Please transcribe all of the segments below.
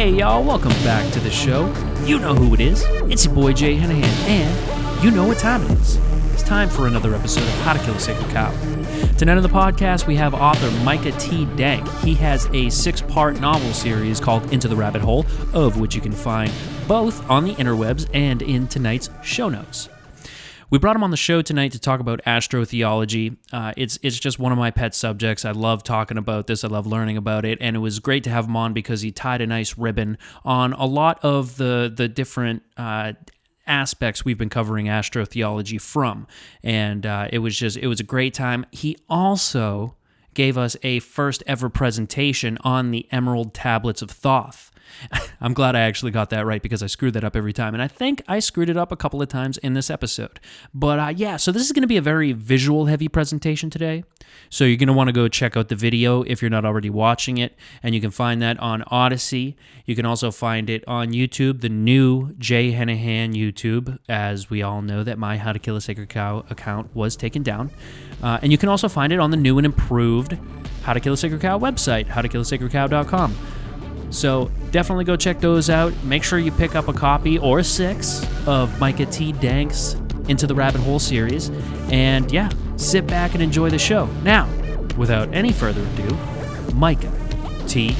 Hey y'all, welcome back to the show. You know who it is. It's your boy Jay Henahan, and you know what time it is. It's time for another episode of How to Kill a Sacred Cow. Tonight on the podcast, we have author Micah Dank. He has a 6-part novel series called Into the Rabbit Hole, of which you can find both on the interwebs and in tonight's show notes. We brought him on the show tonight to talk about astrotheology. It's just one of my pet subjects. I love talking about this. I love learning about it. And it was great to have him on because he tied a nice ribbon on a lot of the different aspects we've been covering astrotheology from. And it was a great time. He also gave us a first ever presentation on the Emerald Tablets of Thoth. I'm glad I actually got that right because I screwed that up every time. And I think I screwed it up a couple of times in this episode. But so this is going to be a very visual-heavy presentation today. So you're going to want to go check out the video if you're not already watching it. And you can find that on Odyssey. You can also find it on YouTube, the new Jay Henahan YouTube. As we all know that my How to Kill a Sacred Cow account was taken down. And you can also find it on the new and improved How to Kill a Sacred Cow website, howtokillasacredcow.com. So definitely go check those out. Make sure you pick up a copy or 6 of Micah Dank's Into the Rabbit Hole series. And sit back and enjoy the show. Now, without any further ado, Micah Dank.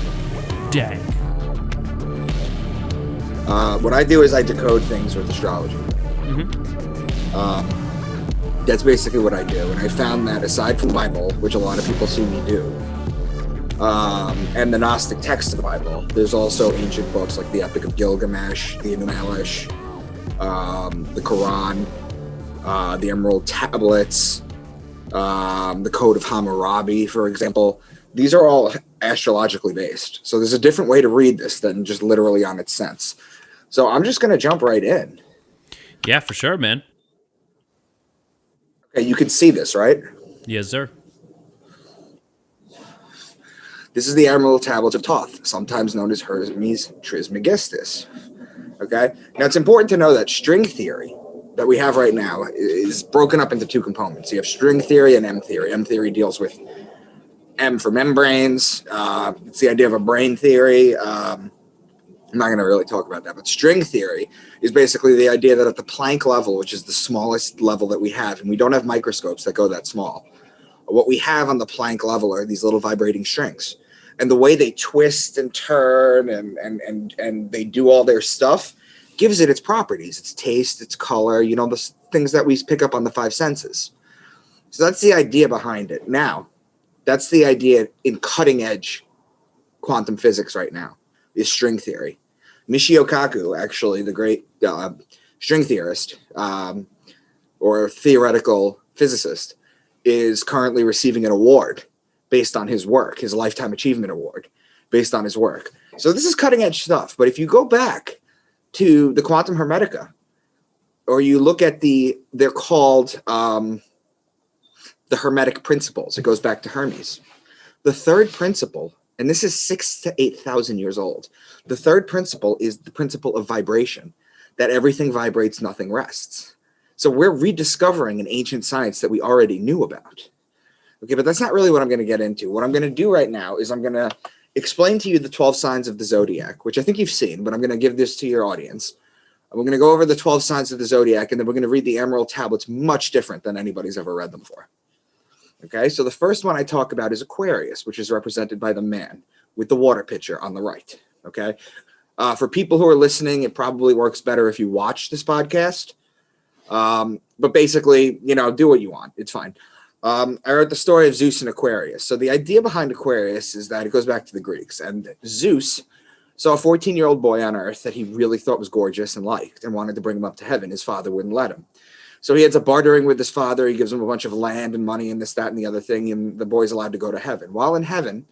What I do is I decode things with astrology. That's basically what I do. And I found that aside from the Bible, which a lot of people see me do, and the Gnostic text of the Bible, there's also ancient books like the Epic of Gilgamesh, the Enumelish, the Quran, the Emerald Tablets, the Code of Hammurabi, for example. These are all astrologically based. So there's a different way to read this than just literally on its sense. So I'm just going to jump right in. Yeah, for sure, man. Okay, you can see this, right? Yes, sir. This is the Emerald Tablets of Thoth, sometimes known as Hermes Trismegistus. Okay? Now, it's important to know that string theory that we have right now is broken up into 2 components. You have string theory and M theory. M theory deals with M for membranes. It's the idea of a brain theory. I'm not going to really talk about that, but string theory is basically the idea that at the Planck level, which is the smallest level that we have, and we don't have microscopes that go that small, what we have on the Planck level are these little vibrating strings. And the way they twist and turn and they do all their stuff gives it its properties, its taste, its color, the things that we pick up on the 5 senses. So that's the idea behind it. Now, that's the idea in cutting edge quantum physics right now, is string theory. Michio Kaku, actually, the great string theorist or theoretical physicist, is currently receiving an award based on his work, his Lifetime Achievement Award based on his work. So this is cutting edge stuff. But if you go back to the Quantum Hermetica, or you look at they're called the Hermetic principles. It goes back to Hermes. The third principle, and this is 6,000 to 8,000 years old. The third principle is the principle of vibration, that everything vibrates, nothing rests. So we're rediscovering an ancient science that we already knew about. Okay, but that's not really what I'm going to get into. What I'm going to do right now is I'm going to explain to you the 12 signs of the zodiac, which I think you've seen, but I'm going to give this to your audience. We're going to go over the 12 signs of the zodiac, and then we're going to read the Emerald Tablets, much different than anybody's ever read them before. Okay, so the first one I talk about is Aquarius, which is represented by the man with the water pitcher on the right. Okay, for people who are listening, it probably works better if you watch this podcast. But basically, do what you want. It's fine. I wrote the story of Zeus and Aquarius. So the idea behind Aquarius is that it goes back to the Greeks. And Zeus saw a 14-year-old boy on Earth that he really thought was gorgeous and liked and wanted to bring him up to heaven. His father wouldn't let him. So he ends up bartering with his father. He gives him a bunch of land and money and this, that, and the other thing. And the boy's allowed to go to heaven. While in heaven,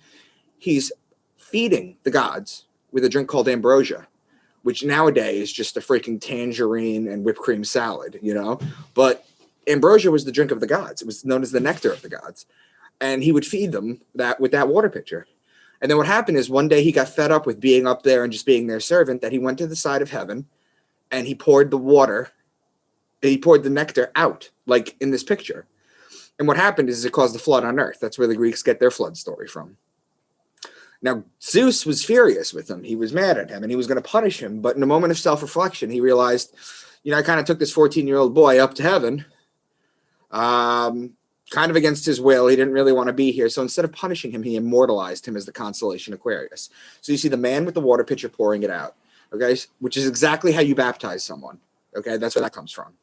he's feeding the gods with a drink called ambrosia, which nowadays is just a freaking tangerine and whipped cream salad, But ambrosia was the drink of the gods. It was known as the nectar of the gods. And he would feed them with that water pitcher. And then what happened is one day he got fed up with being up there and just being their servant, that he went to the side of heaven and he poured the nectar out, like in this picture. And what happened is it caused a flood on Earth. That's where the Greeks get their flood story from. Now, Zeus was furious with him. He was mad at him, and he was going to punish him. But in a moment of self-reflection, he realized, I kind of took this 14-year-old boy up to heaven, kind of against his will. He didn't really want to be here. So instead of punishing him, he immortalized him as the constellation Aquarius. So you see the man with the water pitcher pouring it out, okay, which is exactly how you baptize someone, okay? That's where that comes from.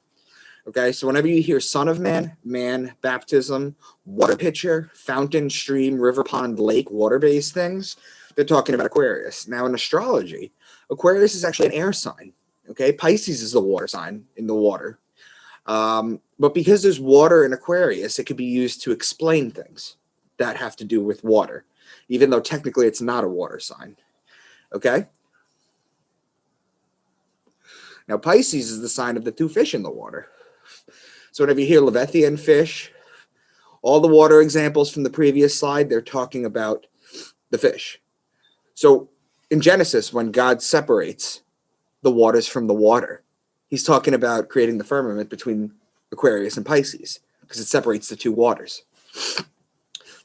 Okay, so whenever you hear son of man, man, baptism, water pitcher, fountain, stream, river, pond, lake, water-based things, they're talking about Aquarius. Now, in astrology, Aquarius is actually an air sign. Okay, Pisces is the water sign in the water. But because there's water in Aquarius, it could be used to explain things that have to do with water, even though technically it's not a water sign. Okay? Now, Pisces is the sign of the two fish in the water. So whenever you hear Leviathan fish, all the water examples from the previous slide, they're talking about the fish. So in Genesis, when God separates the waters from the water, he's talking about creating the firmament between Aquarius and Pisces because it separates the two waters.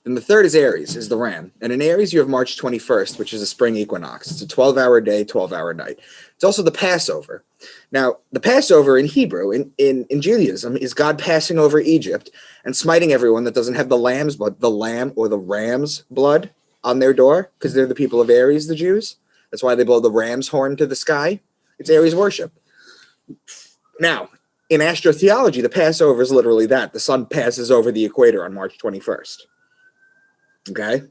Then the third is Aries, is the ram. And in Aries, you have March 21st, which is a spring equinox. It's a 12-hour day, 12-hour night. It's also the Passover. Now, the Passover in Hebrew, in Judaism, is God passing over Egypt and smiting everyone that doesn't have the lamb's blood, the lamb or the ram's blood on their door, because they're the people of Aries, the Jews. That's why they blow the ram's horn to the sky. It's Aries worship. Now, in astrotheology, the Passover is literally that. The sun passes over the equator on March 21st. Okay?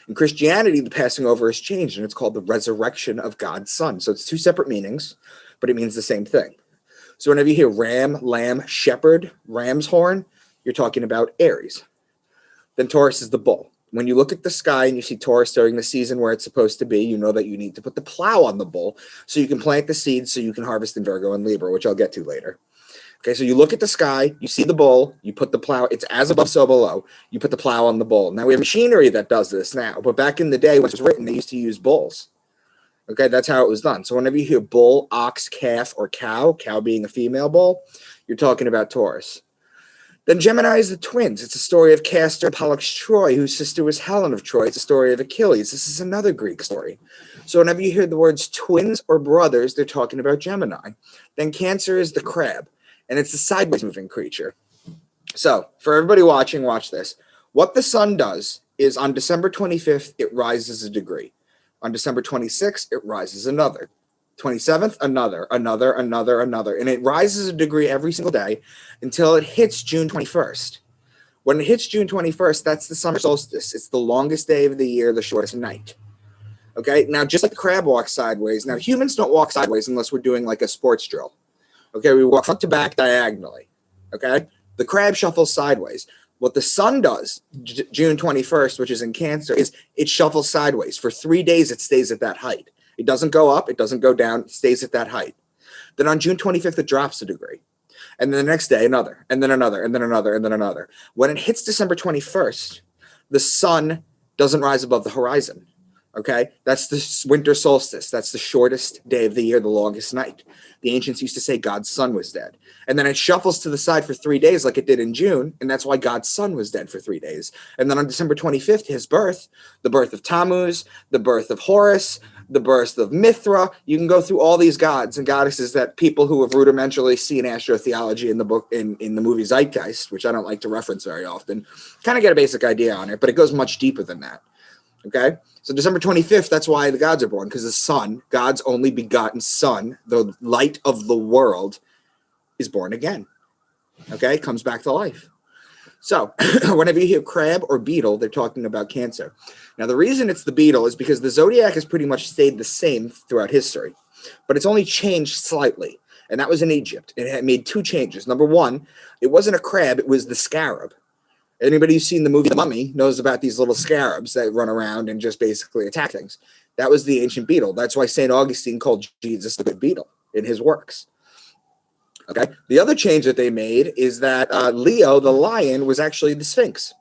In Christianity, the passing over has changed, and it's called the resurrection of God's Son. So it's two separate meanings, but it means the same thing. So whenever you hear ram, lamb, shepherd, ram's horn, you're talking about Aries. Then Taurus is the bull. When you look at the sky and you see Taurus during the season where it's supposed to be, you know that you need to put the plow on the bull so you can plant the seeds so you can harvest in Virgo and Libra, which I'll get to later. Okay, so you look at the sky, you see the bull, you put the plow, it's as above, so below. You put the plow on the bull. Now, we have machinery that does this now, but back in the day when it was written, they used to use bulls. Okay, that's how it was done. So whenever you hear bull, ox, calf, or cow, cow being a female bull, you're talking about Taurus. Then Gemini is the twins. It's a story of Castor and Pollux Troy, whose sister was Helen of Troy. It's a story of Achilles. This is another Greek story. So whenever you hear the words twins or brothers, they're talking about Gemini. Then Cancer is the crab, and it's a sideways moving creature. So for everybody watching, watch this. What the sun does is on December 25th, it rises a degree. On December 26th, it rises another. 27th, another. And it rises a degree every single day until it hits June 21st. When it hits June 21st, that's the summer solstice. It's the longest day of the year, the shortest night. Okay, now just like the crab walks sideways, now humans don't walk sideways unless we're doing like a sports drill. Okay, we walk front to back diagonally. Okay, the crab shuffles sideways. What the sun does, June 21st, which is in Cancer, is it shuffles sideways. For 3 days, it stays at that height. It doesn't go up. It doesn't go down. It stays at that height. Then on June 25th, it drops a degree. And then the next day, another, and then another, and then another, and then another. When it hits December 21st, the sun doesn't rise above the horizon. Okay? That's the winter solstice. That's the shortest day of the year, the longest night. The ancients used to say God's son was dead. And then it shuffles to the side for 3 days like it did in June, and that's why God's son was dead for 3 days. And then on December 25th, his birth, the birth of Tammuz, the birth of Horus, the birth of Mithra. You can go through all these gods and goddesses that people who have rudimentarily seen astrotheology in the book, in the movie Zeitgeist, which I don't like to reference very often, kind of get a basic idea on it, but it goes much deeper than that. Okay, so December 25th, that's why the gods are born, because the sun, God's only begotten son, the light of the world, is born again. Okay, comes back to life. So whenever you hear crab or beetle, they're talking about Cancer. Now, the reason it's the beetle is because the zodiac has pretty much stayed the same throughout history, but it's only changed slightly, and that was in Egypt. It had made two changes. Number one, it wasn't a crab, it was the scarab. Anybody who's seen the movie The Mummy knows about these little scarabs that run around and just basically attack things. That was the ancient beetle. That's why St. Augustine called Jesus the good beetle in his works. Okay. The other change that they made is that Leo, the lion, was actually the Sphinx.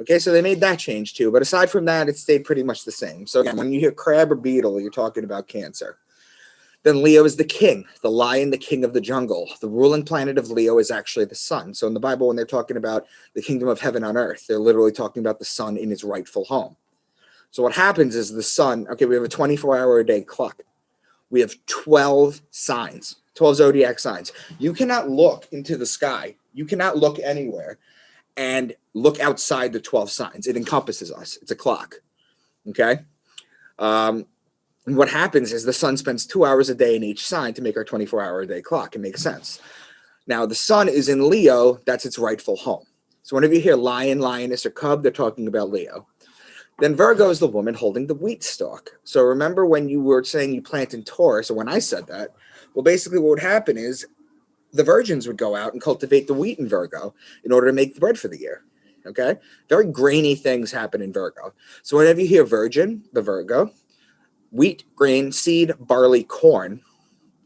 Okay, so they made that change too. But aside from that, it stayed pretty much the same. So again, when you hear crab or beetle, you're talking about Cancer. Then Leo is the king, the lion, the king of the jungle. The ruling planet of Leo is actually the sun. So in the Bible, when they're talking about the kingdom of heaven on earth, they're literally talking about the sun in its rightful home. So what happens is the sun, okay, we have a 24-hour-a-day clock. We have 12 signs, 12 zodiac signs. You cannot look into the sky. You cannot look anywhere and look outside the 12 signs. It encompasses us. It's a clock, okay? And what happens is the sun spends 2 hours a day in each sign to make our 24-hour-a-day clock. It makes sense. Now, the sun is in Leo. That's its rightful home. So whenever you hear lion, lioness, or cub, they're talking about Leo. Then Virgo is the woman holding the wheat stalk. So remember when you were saying you plant in Taurus, or when I said that, well, basically what would happen is the virgins would go out and cultivate the wheat in Virgo in order to make the bread for the year. Okay? Very grainy things happen in Virgo. So whenever you hear virgin, the Virgo, wheat, grain, seed, barley, corn,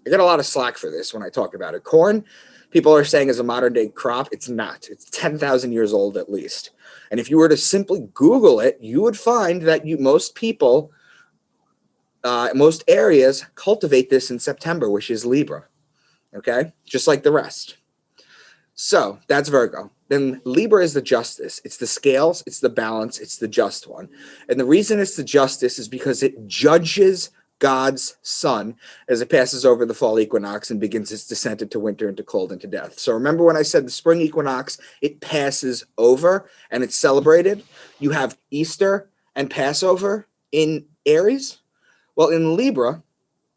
I get a lot of slack for this when I talk about it. Corn, people are saying is a modern day crop. It's not. It's 10,000 years old at least. And if you were to simply Google it, you would find that most people, most areas cultivate this in September, which is Libra. Okay? Just like the rest. So that's Virgo. Then Libra is the justice. It's the scales, it's the balance, it's the just one. And the reason it's the justice is because it judges God's sun as it passes over the fall equinox and begins its descent into winter, into cold, into death. So remember when I said the spring equinox, it passes over and it's celebrated. You have Easter and Passover in Aries. Well, in Libra,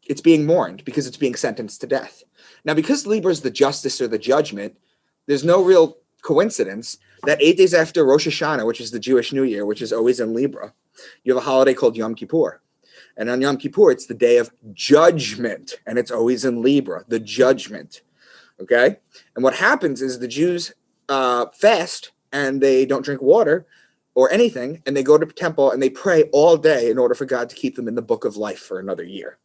it's being mourned because it's being sentenced to death. Now, because Libra is the justice or the judgment, there's no real coincidence that 8 days after Rosh Hashanah, which is the Jewish New Year, which is always in Libra, you have a holiday called Yom Kippur. And on Yom Kippur, it's the day of judgment, and it's always in Libra, the judgment, okay? And what happens is the Jews fast, and they don't drink water or anything, and they go to the temple, and they pray all day in order for God to keep them in the book of life for another year,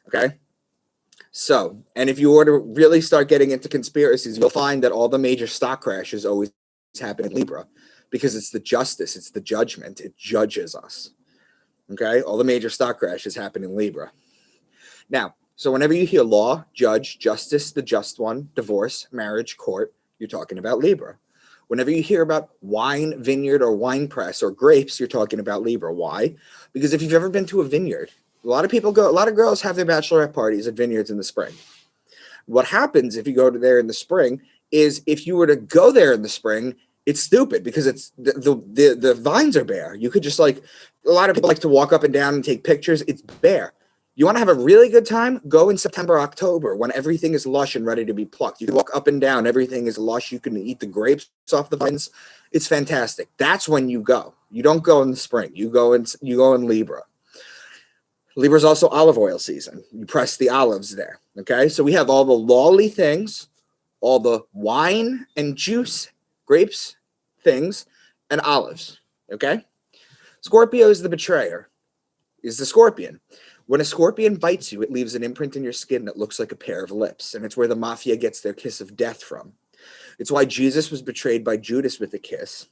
okay? So, and if you were to really start getting into conspiracies, you'll find that all the major stock crashes always happen in Libra because it's the justice, it's the judgment, it judges us. Okay, all the major stock crashes happen in Libra. Now, so whenever you hear law, judge, justice, the just one, divorce, marriage, court, you're talking about Libra. Whenever you hear about wine, vineyard, or wine press, or grapes, you're talking about Libra. Why? Because if you've ever been to a vineyard, a lot of girls have their bachelorette parties at vineyards in the spring. What happens if you go to there in the spring is if you were to go there in the spring, it's stupid because it's the vines are bare. You could just a lot of people like to walk up and down and take pictures. It's bare. You want to have a really good time? Go in September, October when everything is lush and ready to be plucked. You can walk up and down. Everything is lush. You can eat the grapes off the vines. It's fantastic. That's when you go. You don't go in the spring. You go in Libra. Libra is also olive oil season. You press the olives there. Okay, so we have all the lawly things, all the wine and juice, grapes, things, and olives, okay? Scorpio is the betrayer, is the scorpion. When a scorpion bites you, it leaves an imprint in your skin that looks like a pair of lips, and it's where the mafia gets their kiss of death from. It's why Jesus was betrayed by Judas with a kiss,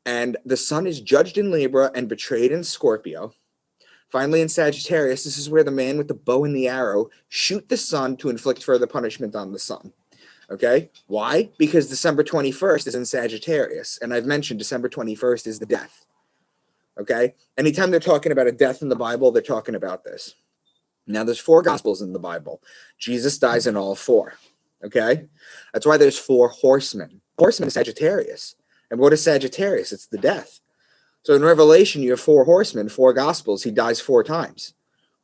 and the sun is judged in Libra and betrayed in Scorpio. Finally, in Sagittarius, this is where the man with the bow and the arrow shoot the sun to inflict further punishment on the sun. Okay, why? Because December 21st is in Sagittarius, and I've mentioned December 21st is the death. Okay, anytime they're talking about a death in the Bible, they're talking about this. Now, there's 4 Gospels in the Bible. Jesus dies in all 4. Okay, that's why there's 4 horsemen. Horsemen is Sagittarius, and what is Sagittarius? It's the death. So in Revelation, you have 4 horsemen, 4 Gospels. He dies 4 times.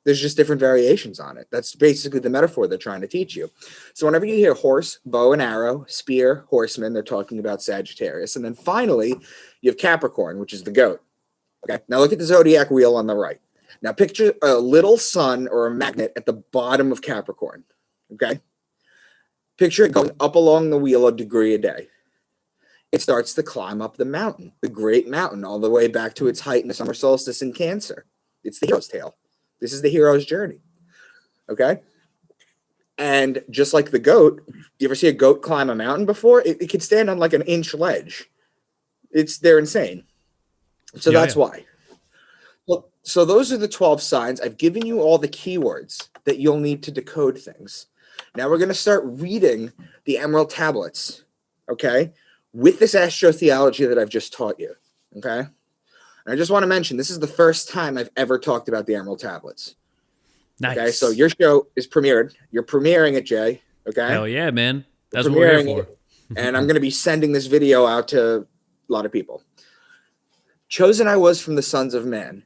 There's just different variations on it. That's basically the metaphor they're trying to teach you. So whenever you hear horse, bow and arrow, spear, horseman, they're talking about Sagittarius. And then finally, you have Capricorn, which is the goat. Okay, now look at the zodiac wheel on the right. Now picture a little sun or a magnet at the bottom of Capricorn. Okay, picture it going up along the wheel a degree a day. It starts to climb up the mountain, the great mountain, all the way back to its height in the summer solstice in Cancer. It's the hero's tale. This is the hero's journey, okay? And just like the goat, you ever see a goat climb a mountain before? It can stand on like an inch ledge. They're insane. So that's why. Well, so those are the 12 signs. I've given you all the keywords that you'll need to decode things. Now we're going to start reading the Emerald Tablets, okay, with this astrotheology that I've just taught you, okay? And I just want to mention, this is the first time I've ever talked about the Emerald Tablets. Nice. Okay, so your show is premiered. You're premiering it, Jay. Okay. Hell yeah, man. That's You're what we're here premiering for. it, and I'm going to be sending this video out to a lot of people. Chosen I was from the sons of men.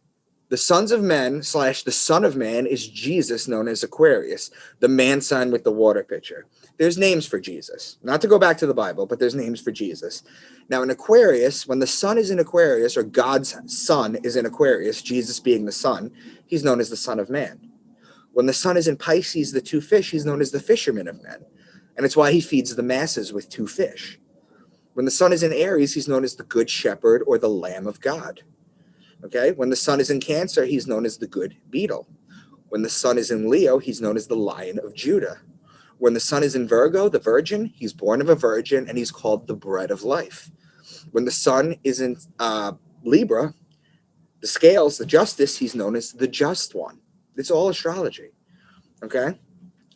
The sons of men / the son of man is Jesus, known as Aquarius, the man sign with the water pitcher. There's names for Jesus. Not to go back to the Bible, but there's names for Jesus. Now in Aquarius, when the sun is in Aquarius, or God's son is in Aquarius, Jesus being the son, he's known as the son of man. When the sun is in Pisces, the two fish, he's known as the fisherman of men. And it's why he feeds the masses with 2 fish. When the sun is in Aries, he's known as the good shepherd or the lamb of God. Okay, when the sun is in Cancer, he's known as the good beetle. When the sun is in Leo, he's known as the Lion of Judah. When the sun is in Virgo, the virgin, he's born of a virgin, and he's called the bread of life. When the sun is in Libra, the scales, the justice, he's known as the just one. It's all astrology. Okay,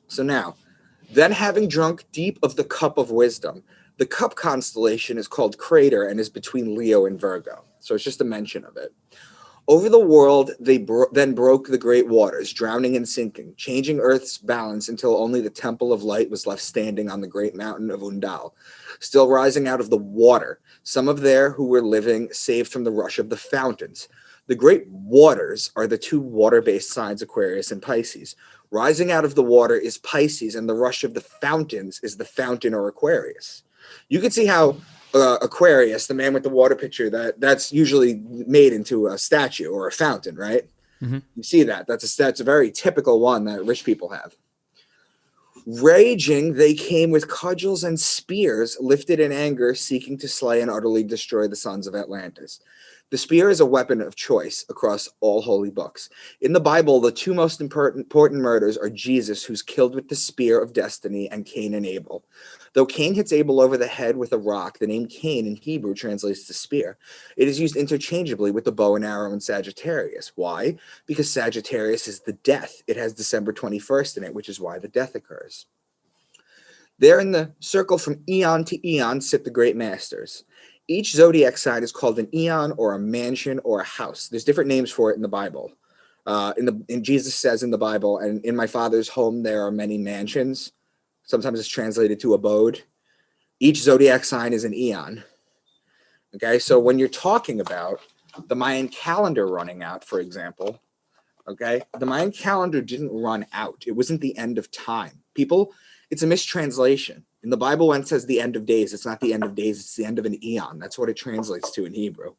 so now, then having drunk deep of the cup of wisdom, the cup constellation is called Crater and is between Leo and Virgo. So it's just a mention of it. Over the world, they then broke the great waters, drowning and sinking, changing Earth's balance until only the temple of light was left standing on the great mountain of Undal, still rising out of the water, some of there who were living saved from the rush of the fountains. The great waters are the 2 water-based signs, Aquarius and Pisces. Rising out of the water is Pisces, and the rush of the fountains is the fountain or Aquarius. You can see how Aquarius, the man with the water pitcher, that's usually made into a statue or a fountain, right? Mm-hmm. You see that. That's a very typical one that rich people have. Raging, they came with cudgels and spears, lifted in anger, seeking to slay and utterly destroy the sons of Atlantis. The spear is a weapon of choice across all holy books. In the Bible, the 2 most important murders are Jesus, who's killed with the spear of destiny, and Cain and Abel. Though Cain hits Abel over the head with a rock, the name Cain in Hebrew translates to spear. It is used interchangeably with the bow and arrow in Sagittarius. Why? Because Sagittarius is the death. It has December 21st in it, which is why the death occurs. There in the circle from eon to eon sit the great masters. Each zodiac sign is called an eon or a mansion or a house. There's different names for it in the Bible. In Jesus says in the Bible, and in my Father's home there are many mansions. Sometimes it's translated to abode. Each zodiac sign is an eon. Okay, so when you're talking about the Mayan calendar running out, for example, okay, the Mayan calendar didn't run out. It wasn't the end of time. People, it's a mistranslation. In the Bible, when it says the end of days, it's not the end of days, it's the end of an eon. That's what it translates to in Hebrew.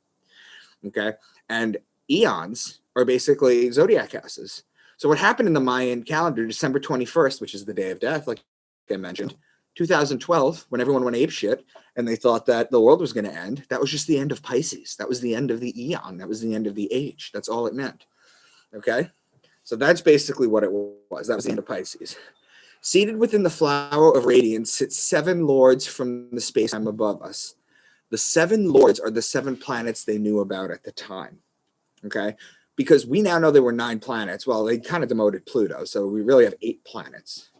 Okay, and eons are basically zodiac houses. So what happened in the Mayan calendar, December 21st, which is the day of death, like I mentioned, 2012, when everyone went apeshit and they thought that the world was going to end, that was just the end of Pisces. That was the end of the eon. That was the end of the age. That's all it meant. Okay, so that's basically what it was. That was the end of Pisces. Seated within the flower of radiance sit 7 lords from the space-time above us. The 7 lords are the 7 planets they knew about at the time. Okay, because we now know there were 9 planets. Well, they kind of demoted Pluto, so we really have 8 planets.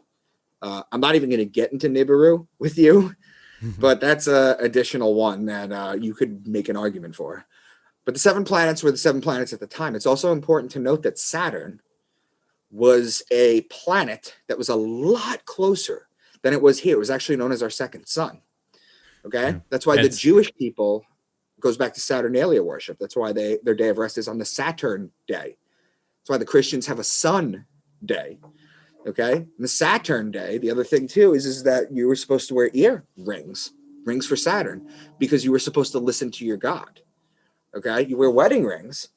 I'm not even going to get into Nibiru with you, but that's an additional one that you could make an argument for. But the 7 planets were the 7 planets at the time. It's also important to note that Saturn was a planet that was a lot closer than it was here. It was actually known as our second sun. Okay, that's why the Jewish people goes back to Saturnalia worship. That's why their day of rest is on the Saturn day. That's why the Christians have a sun day. Okay, and the Saturn day, the other thing too is that you were supposed to wear rings for Saturn, because you were supposed to listen to your God. Okay, you wear wedding rings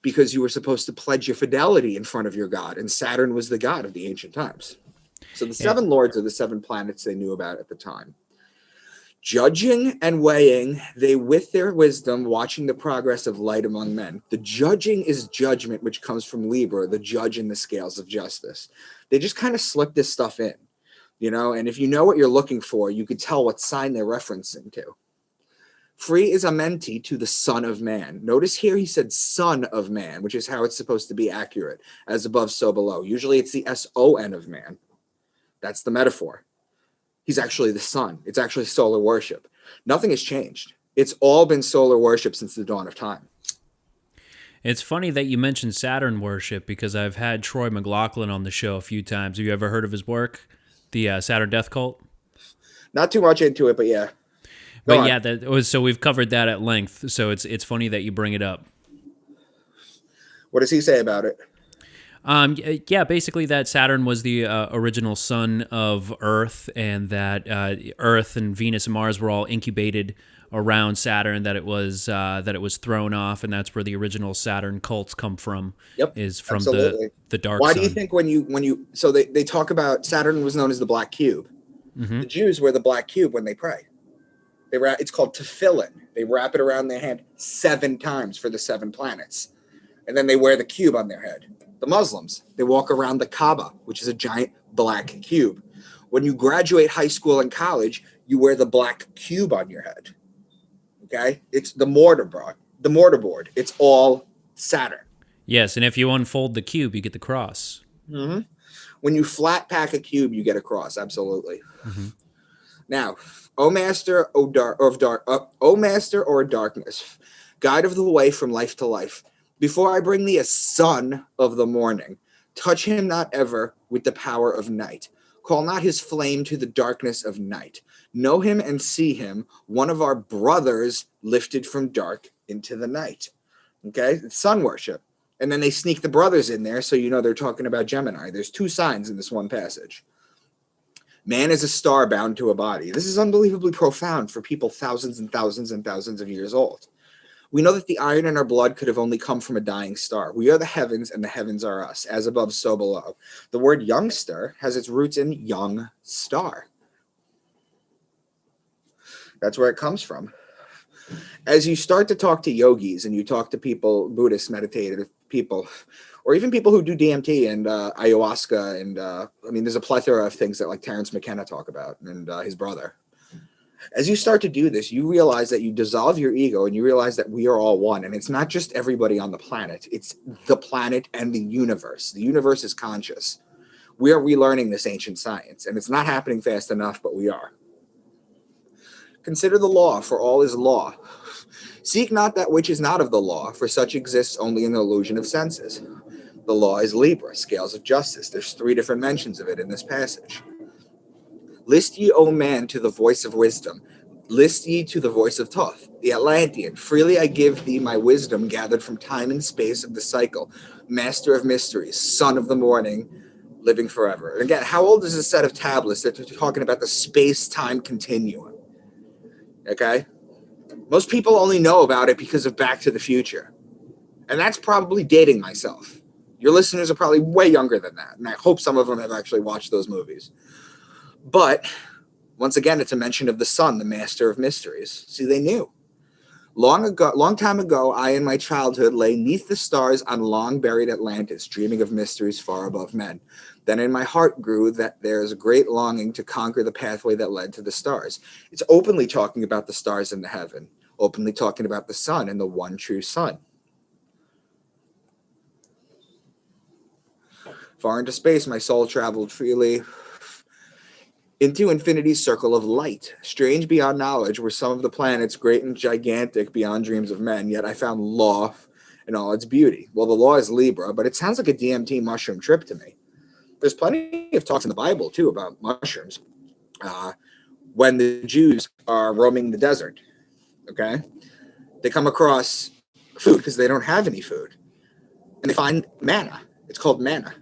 because you were supposed to pledge your fidelity in front of your God, and Saturn was the god of the ancient times. So the 7 lords are the 7 planets they knew about at the time. Judging and weighing, they with their wisdom watching the progress of light among men. The judging is judgment, which comes from Libra, the judge in the scales of justice. They just kind of slip this stuff in, you know, and if you know what you're looking for, you could tell what sign they're referencing to. Free is amenti to the Son of Man. Notice here he said Son of Man, which is how it's supposed to be accurate, as above, so below. Usually it's the S-O-N of man. That's the metaphor. He's actually the sun. It's actually solar worship. Nothing has changed. It's all been solar worship since the dawn of time. It's funny that you mentioned Saturn worship because I've had Troy McLaughlin on the show a few times. Have you ever heard of his work, the Saturn Death Cult? Not too much into it, but yeah. Go But on. yeah, that was so we've covered that at length. So it's funny that you bring it up. What does he say about it? Yeah, basically that Saturn was the original sun of Earth, and that Earth and Venus and Mars were all incubated around Saturn. That it was thrown off, and that's where the original Saturn cults come from. Yep, Is from absolutely. the dark Why sun. do you think when you so they talk about Saturn was known as the black cube? Mm-hmm. The Jews wear the black cube when they pray. It's called tefillin. They wrap it around their hand 7 times for the 7 planets, and then they wear the cube on their head. The Muslims, they walk around the Kaaba, which is a giant black cube. When you graduate high school and college, you wear the black cube on your head. Okay, it's the mortarboard. It's all Saturn. Yes, and if you unfold the cube, you get the cross. Mm-hmm. When you flat pack a cube, you get a cross. Absolutely. Mm-hmm. Now, O Master or darkness, guide of the way from life to life. Before I bring thee a son of the morning, touch him not ever with the power of night. Call not his flame to the darkness of night. Know him and see him, one of our brothers lifted from dark into the night. Okay, it's sun worship. And then they sneak the brothers in there, so you know they're talking about Gemini. There's 2 signs in this one passage. Man is a star bound to a body. This is unbelievably profound for people thousands and thousands and thousands of years old. We know that the iron in our blood could have only come from a dying star. We are the heavens, and the heavens are us, as above, so below. The word youngster has its roots in young star. That's where it comes from. As you start to talk to yogis and you talk to people, Buddhist meditative people, or even people who do DMT and ayahuasca, and there's a plethora of things that like Terence McKenna talk about, and his brother. As you start to do this, you realize that you dissolve your ego and you realize that we are all one. And it's not just everybody on the planet. It's the planet and the universe. The universe is conscious. We are relearning this ancient science, and it's not happening fast enough, but we are. Consider the law, for all is law. Seek not that which is not of the law, for such exists only in the illusion of senses. The law is Libra, scales of justice. There's 3 different mentions of it in this passage. List ye, O man, to the voice of wisdom. List ye to the voice of Thoth, the Atlantean. Freely I give thee my wisdom gathered from time and space of the cycle. Master of mysteries, son of the morning, living forever. And again, how old is this set of tablets that they're talking about the space-time continuum? Okay? Most people only know about it because of Back to the Future. And that's probably dating myself. Your listeners are probably way younger than that. And I hope some of them have actually watched those movies. But once again, it's a mention of the sun, the master of mysteries. See, they knew. Long time ago, I in my childhood lay neath the stars on long buried Atlantis, dreaming of mysteries far above men. Then in my heart grew that there is a great longing to conquer the pathway that led to the stars. It's openly talking about the stars in the heaven, openly talking about the sun and the one true sun. Far into space, my soul traveled freely into infinity's circle of light. Strange beyond knowledge were some of the planets, great and gigantic beyond dreams of men, yet I found law in all its beauty. Well, the law is Libra, but it sounds like a DMT mushroom trip to me. There's plenty of talks in the Bible, too, about mushrooms. When the Jews are roaming the desert, okay, they come across food because they don't have any food. And they find manna. It's called manna.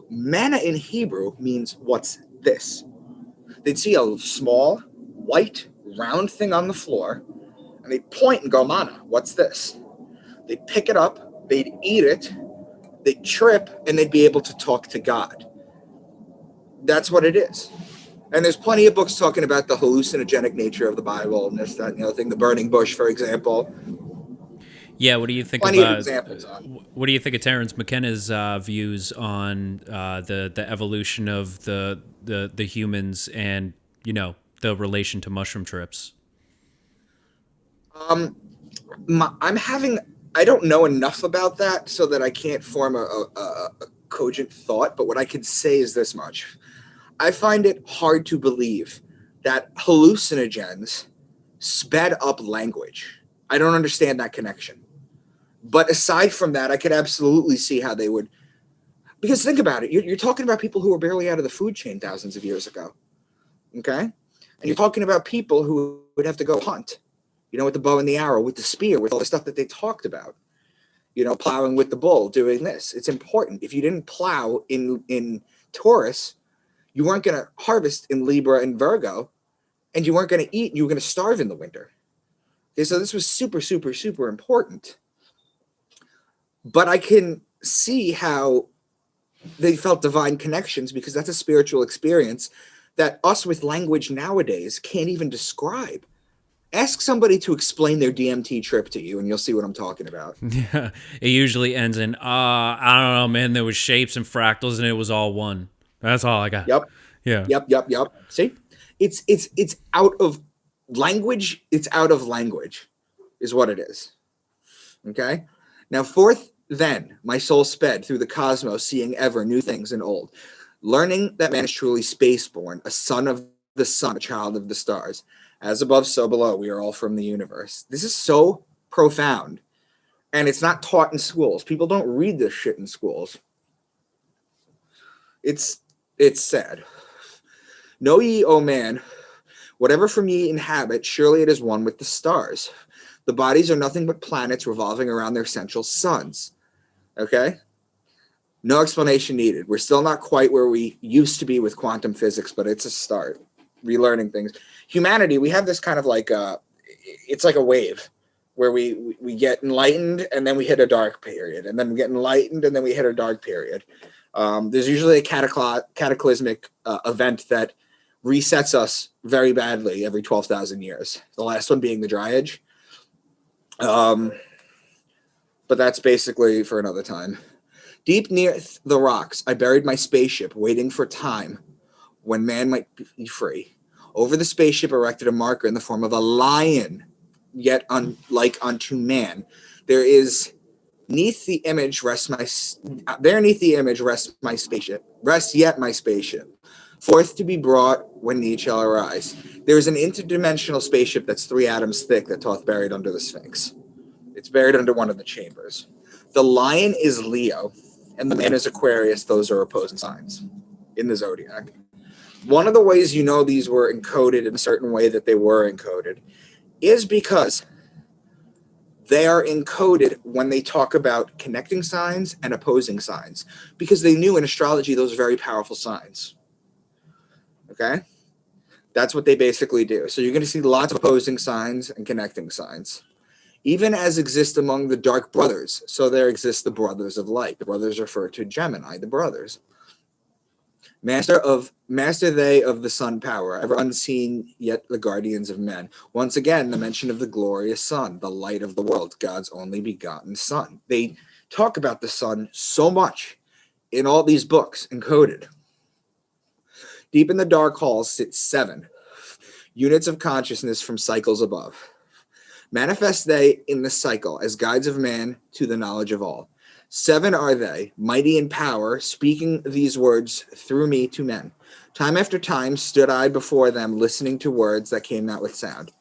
Manna in Hebrew means, what's this? They'd see a small, white, round thing on the floor, and they'd point and go, manna, what's this? They'd pick it up, they'd eat it, they'd trip, and they'd be able to talk to God. That's what it is. And there's plenty of books talking about the hallucinogenic nature of the Bible and this, that, and the other thing. The burning bush, for example. Yeah, what do you think Plenty of examples on. What do you think of Terence McKenna's views on the evolution of the humans and the relation to mushroom trips? I don't know enough about that so that I can't form a cogent thought. But what I could say is this much: I find it hard to believe that hallucinogens sped up language. I don't understand that connection. But aside from that, I could absolutely see how they would, because think about it. You're talking about people who were barely out of the food chain thousands of years ago. Okay. And you're talking about people who would have to go hunt, with the bow and the arrow, with the spear, with all the stuff that they talked about, plowing with the bull, doing this. It's important. If you didn't plow in Taurus, you weren't going to harvest in Libra and Virgo, and you weren't going to eat. You were going to starve in the winter. Okay, so this was super, super, super important. But I can see how they felt divine connections, because that's a spiritual experience that us with language nowadays can't even describe. Ask somebody to explain their DMT trip to you, and you'll see what I'm talking about. Yeah, it usually ends in, I don't know, man, there was shapes and fractals, and it was all one. That's all I got. Yep. Yeah. Yep. See? It's out of language. It's out of language is what it is. Okay? Now, forth then my soul sped through the cosmos, seeing ever new things and old, learning that man is truly spaceborn, a son of the sun, a child of the stars. As above, so below, we are all from the universe. This is so profound, and it's not taught in schools. People don't read this shit in schools. It's sad. Know ye, O man, whatever from ye inhabit, surely it is one with the stars. The bodies are nothing but planets revolving around their central suns. Okay? No explanation needed. We're still not quite where we used to be with quantum physics, but it's a start. Relearning things. Humanity, we have this kind of like it's like a wave where we get enlightened and then we hit a dark period, and then we get enlightened and then we hit a dark period. There's usually a cataclysmic event that resets us very badly every 12,000 years. The last one being the Dry Age. But that's basically for another time. Deep near the rocks, I buried my spaceship, waiting for time when man might be free. Over the spaceship erected a marker in the form of a lion, yet unlike unto man. There's neath the image rests my spaceship. Rest yet my spaceship, forth to be brought when need shall arise. There is an interdimensional spaceship that's 3 atoms thick that Thoth buried under the Sphinx. It's buried under one of the chambers. The lion is Leo, and the man is Aquarius. Those are opposing signs in the zodiac. One of the ways you know these were encoded in a certain way that they were encoded is because they are encoded when they talk about connecting signs and opposing signs, because they knew in astrology those are very powerful signs. Okay? That's what they basically do. So you're going to see lots of opposing signs and connecting signs, even as exist among the dark brothers. So there exist the brothers of light. The brothers refer to Gemini, the brothers. Master they of the sun power, ever unseen, yet the guardians of men. Once again, the mention of the glorious sun, the light of the world, God's only begotten son. They talk about the sun so much in all these books encoded. Deep in the dark halls sit 7 units of consciousness from cycles above. Manifest they in the cycle as guides of man to the knowledge of all. 7 are they, mighty in power, speaking these words through me to men. Time after time stood I before them, listening to words that came not with sound.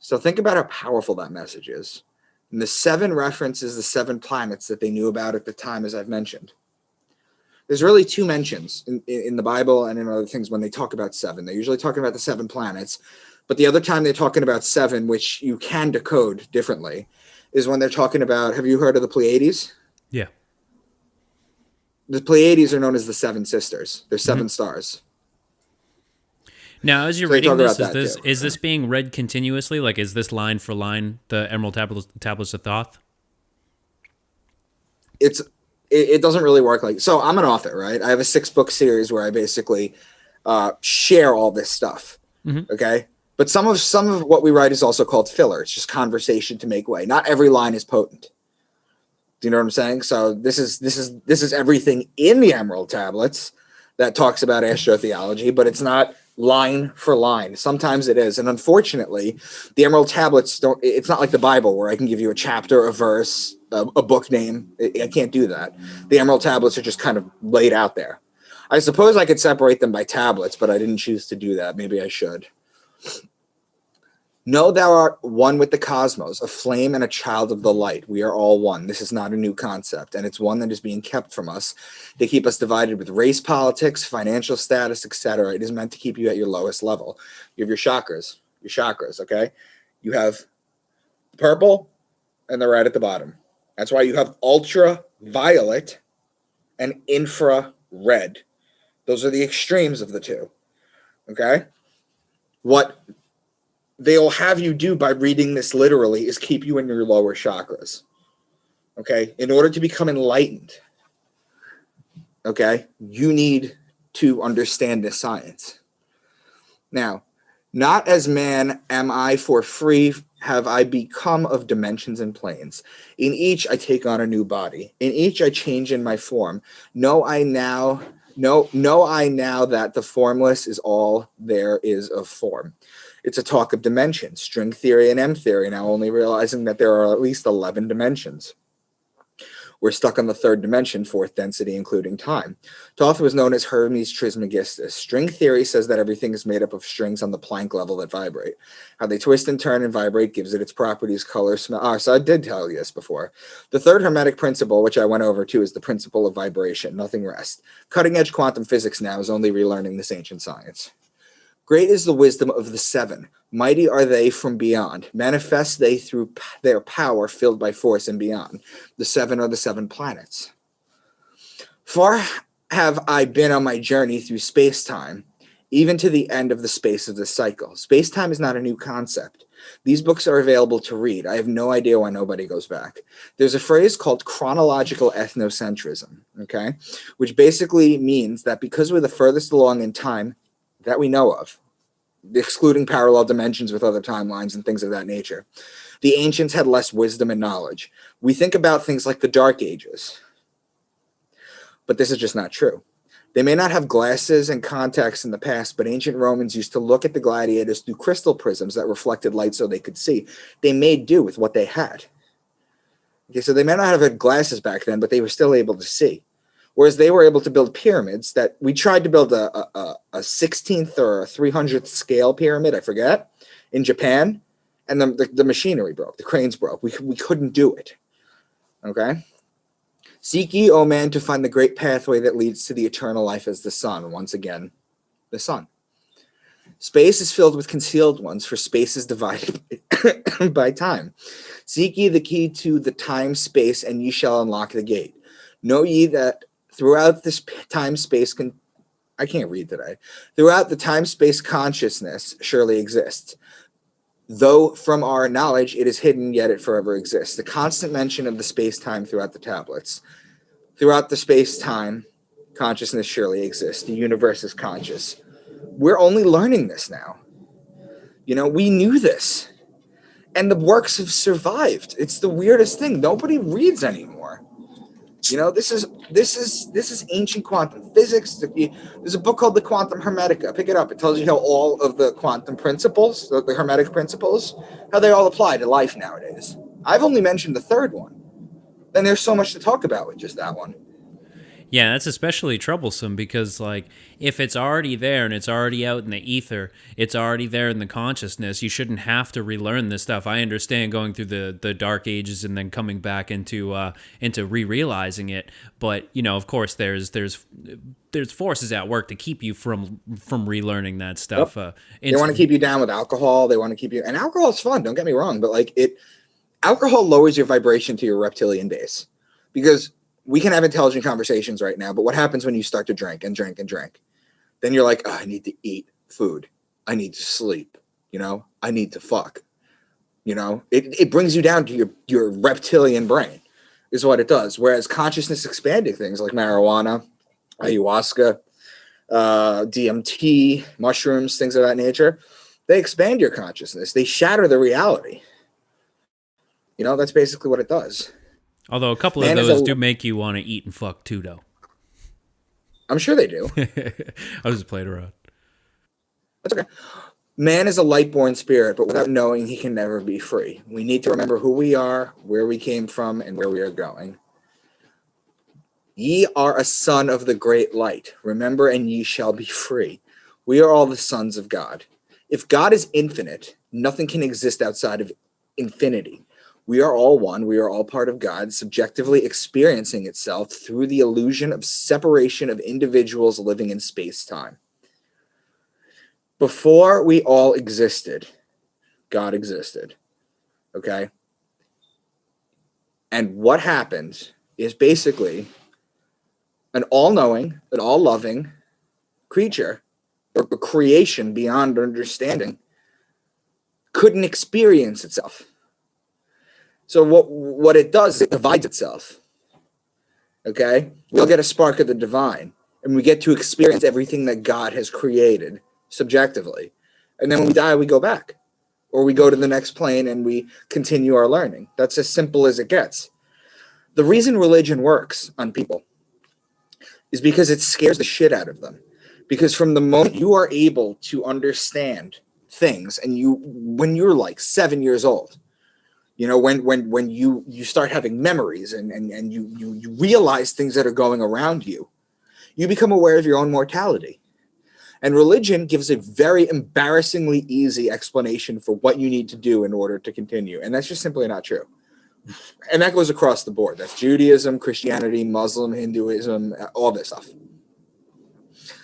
So think about how powerful that message is. And the 7 references the 7 planets that they knew about at the time, as I've mentioned. There's really 2 mentions in the Bible and in other things when they talk about 7. They're usually talking about the 7 planets. But the other time they're talking about 7, which you can decode differently, is when they're talking about, have you heard of the Pleiades? Yeah. The Pleiades are known as the 7 sisters. They're 7 stars. Now, as you're reading this, is this being read continuously? Like, is this line for line the Emerald Tablets of Thoth? It doesn't really work like, so I'm an author, right? I have a 6-book series where I basically share all this stuff. Okay. But some of what we write is also called filler. It's just conversation to make way. Not every line is potent. Do you know what I'm saying? So this is everything in the Emerald Tablets that talks about astrotheology, but it's not line for line. Sometimes it is. And unfortunately, the Emerald Tablets it's not like the Bible where I can give you a chapter, a verse, a book name. I can't do that. The Emerald Tablets are just kind of laid out there. I suppose I could separate them by tablets, but I didn't choose to do that. Maybe I should. Know thou art one with the cosmos, a flame and a child of the light. We are all one. This is not a new concept, and it's one that is being kept from us to keep us divided with race politics, financial status, etc. It is meant to keep you at your lowest level. You have your chakras, okay? You have purple and the red at the bottom. That's why you have ultraviolet and infrared. Those are the extremes of the two, okay? What they'll have you do by reading this literally is keep you in your lower chakras, okay? In order to become enlightened, okay, you need to understand this science. Now, not as man am I for free have I become of dimensions and planes. In each I take on a new body. In each I change in my form. Know I now that the formless is all there is of form. It's a talk of dimensions, string theory and M theory, now only realizing that there are at least 11 dimensions. We're stuck on the third dimension, fourth density, including time. Thoth was known as Hermes Trismegistus. String theory says that everything is made up of strings on the Planck level that vibrate. How they twist and turn and vibrate gives it its properties, color, smell. So I did tell you this before. The third Hermetic principle, which I went over too, is the principle of vibration, nothing rest. Cutting edge quantum physics now is only relearning this ancient science. Great is the wisdom of the seven. Mighty are they from beyond. Manifest they through their power filled by force and beyond. The seven are the seven planets. Far have I been on my journey through space-time, even to the end of the space of the cycle. Space-time is not a new concept. These books are available to read. I have no idea why nobody goes back. There's a phrase called chronological ethnocentrism, okay, which basically means that because we're the furthest along in time that we know of, excluding parallel dimensions with other timelines and things of that nature, the ancients had less wisdom and knowledge. We think about things like the Dark Ages, but this is just not true. They may not have glasses and contacts in the past, but ancient Romans used to look at the gladiators through crystal prisms that reflected light so they could see. They made do with what they had. Okay, so they may not have had glasses back then, but they were still able to see. Whereas they were able to build pyramids that we tried to build a 16th or a 300th scale pyramid, I forget, in Japan, and the machinery broke, the cranes broke. We couldn't do it. Okay? Seek ye, O man, to find the great pathway that leads to the eternal life as the sun. Once again, the sun. Space is filled with concealed ones, for space is divided by time. Seek ye the key to the time space, and ye shall unlock the gate. Know ye that throughout this time-space, I can't read today. Throughout the time-space consciousness surely exists. Though from our knowledge it is hidden, yet it forever exists. The constant mention of the space-time throughout the tablets. Throughout the space-time, consciousness surely exists. The universe is conscious. We're only learning this now. You know, we knew this. And the works have survived. It's the weirdest thing. Nobody reads anymore. You know, this is ancient quantum physics. There's a book called The Quantum Hermetica. Pick it up. It tells you how all of the quantum principles, the Hermetic principles, how they all apply to life nowadays. I've only mentioned the third one. And there's so much to talk about with just that one. Yeah, that's especially troublesome because, like, if it's already there and it's already out in the ether, it's already there in the consciousness, you shouldn't have to relearn this stuff. I understand going through the Dark Ages and then coming back into re-realizing it, but, you know, of course, there's forces at work to keep you from relearning that stuff. Yep. They want to keep you down with alcohol. They want to keep you, and alcohol is fun. Don't get me wrong, but like alcohol lowers your vibration to your reptilian base, because we can have intelligent conversations right now, but what happens when you start to drink and drink and drink? Then you're like, oh, I need to eat food. I need to sleep. You know, I need to fuck. You know, it brings you down to your reptilian brain is what it does. Whereas consciousness expanding things like marijuana, ayahuasca, DMT, mushrooms, things of that nature, they expand your consciousness. They shatter the reality. You know, that's basically what it does. Although a couple of those do make you want to eat and fuck too, though. I'm sure they do. I was just playing around. That's okay. Man is a light-born spirit, but without knowing, he can never be free. We need to remember who we are, where we came from, and where we are going. Ye are a son of the great light. Remember, and ye shall be free. We are all the sons of God. If God is infinite, nothing can exist outside of infinity. We are all one. We are all part of God, subjectively experiencing itself through the illusion of separation of individuals living in space-time. Before we all existed, God existed. Okay? And what happens is basically an all-knowing, an all-loving creature or creation beyond understanding couldn't experience itself. So what it does is it divides itself. Okay? We'll get a spark of the divine, and we get to experience everything that God has created subjectively. And then when we die, we go back. Or we go to the next plane and we continue our learning. That's as simple as it gets. The reason religion works on people is because it scares the shit out of them. Because from the moment you are able to understand things, and when you're like 7 years old, you know, when you start having memories and you realize things that are going around you, you become aware of your own mortality. And religion gives a very embarrassingly easy explanation for what you need to do in order to continue. And that's just simply not true. And that goes across the board. That's Judaism, Christianity, Muslim, Hinduism, all this stuff.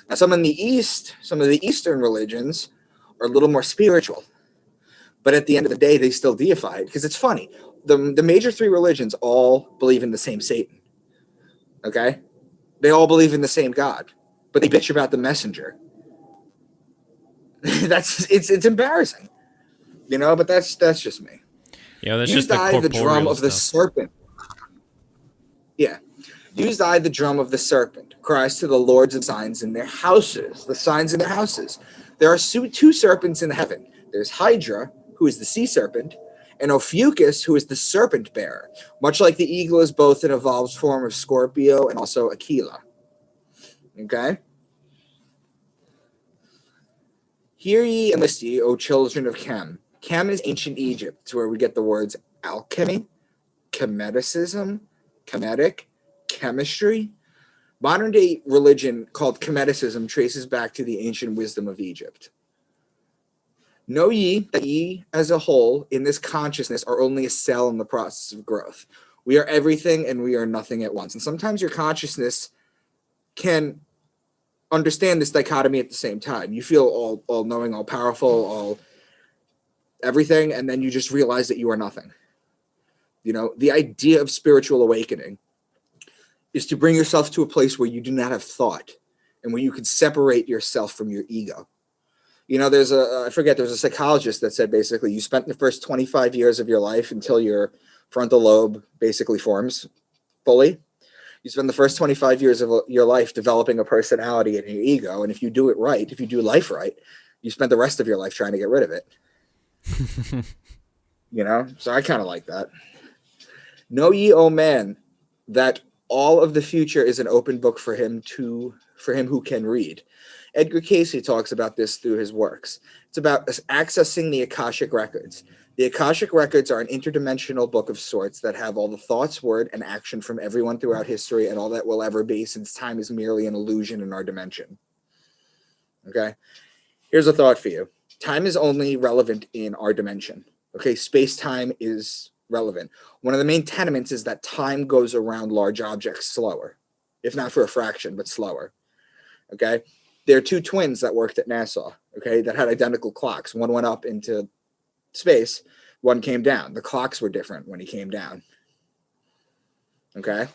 Now, some of the Eastern religions are a little more spiritual. But at the end of the day, they still deify it. Because it's funny. The major three religions all believe in the same Satan. Okay? They all believe in the same God. But they bitch about the messenger. It's embarrassing. You know, but that's just me. Yeah, that's Used just I, the drum corporeal of the stuff. serpent. Yeah. Used I, the drum of the serpent, cries to the lords of signs in their houses. The signs in their houses. There are two serpents in heaven. There's Hydra, who is the sea serpent, and Ophiuchus, who is the serpent bearer. Much like the eagle is both an evolved form of Scorpio and also Aquila. Okay? Hear ye and list ye, O children of Chem. Chem is ancient Egypt. It's where we get the words alchemy, chemeticism, chemetic, chemistry. Modern day religion called chemeticism traces back to the ancient wisdom of Egypt. Know ye that ye as a whole in this consciousness are only a cell in the process of growth. We are everything and we are nothing at once. And sometimes your consciousness can understand this dichotomy at the same time. You feel all knowing, all powerful, all everything, and then you just realize that you are nothing. You know, the idea of spiritual awakening is to bring yourself to a place where you do not have thought and where you can separate yourself from your ego. You know, there's a psychologist that said basically you spent the first 25 years of your life until your frontal lobe basically forms fully. You spend the first 25 years of your life developing a personality and your ego. And if you do it right, if you do life right, you spend the rest of your life trying to get rid of it. You know, so I kind of like that. Know ye, O man, that all of the future is an open book for him who can read. Edgar Cayce talks about this through his works. It's about accessing the Akashic records. The Akashic records are an interdimensional book of sorts that have all the thoughts, word, and action from everyone throughout history and all that will ever be, since time is merely an illusion in our dimension. Okay? Here's a thought for you. Time is only relevant in our dimension. Okay? Space-time is relevant. One of the main tenements is that time goes around large objects slower, if not for a fraction, but slower. Okay? There are two twins that worked at NASA, okay, that had identical clocks. One went up into space, one came down. The clocks were different when he came down. Okay?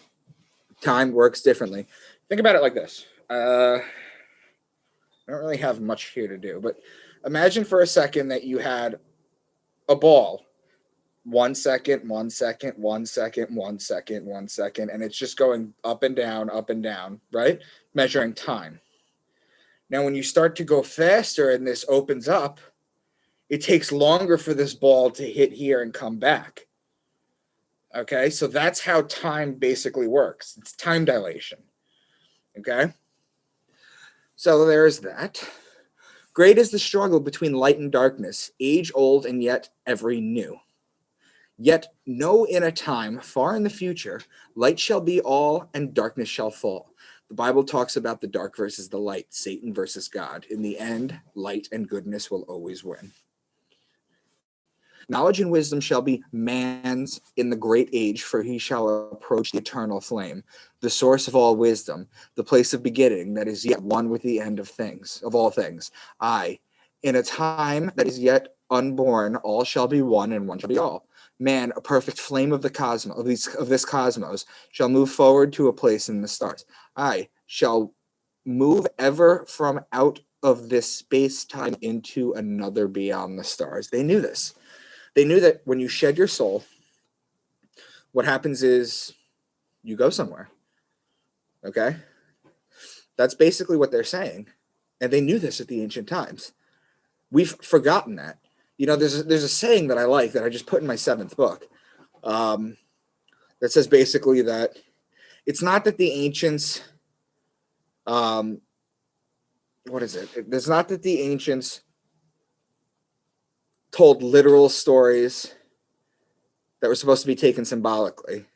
Time works differently. Think about it like this. I don't really have much here to do, but imagine for a second that you had a ball. 1 second, 1 second, 1 second, 1 second, 1 second, and it's just going up and down, right? Measuring time. Now, when you start to go faster and this opens up, it takes longer for this ball to hit here and come back. Okay, so that's how time basically works. It's time dilation. Okay, so there's that. Great is the struggle between light and darkness, age old and yet every new. Yet know in a time far in the future, light shall be all and darkness shall fall. The Bible talks about the dark versus the light, Satan versus God. In the end, light and goodness will always win. Knowledge and wisdom shall be man's in the great age, for he shall approach the eternal flame, the source of all wisdom, the place of beginning that is yet one with the end of things, of all things. Aye, in a time that is yet unborn, all shall be one and one shall be all. Man, a perfect flame of the cosmos, of this cosmos, shall move forward to a place in the stars. Aye, shall move ever from out of this space-time into another beyond the stars. They knew this. They knew that when you shed your soul, what happens is you go somewhere. Okay? That's basically what they're saying. And they knew this at the ancient times. We've forgotten that. You know, there's a saying that I like that I just put in my 7th book that says basically that it's not that the ancients, what is it? It's not that the ancients told literal stories that were supposed to be taken symbolically.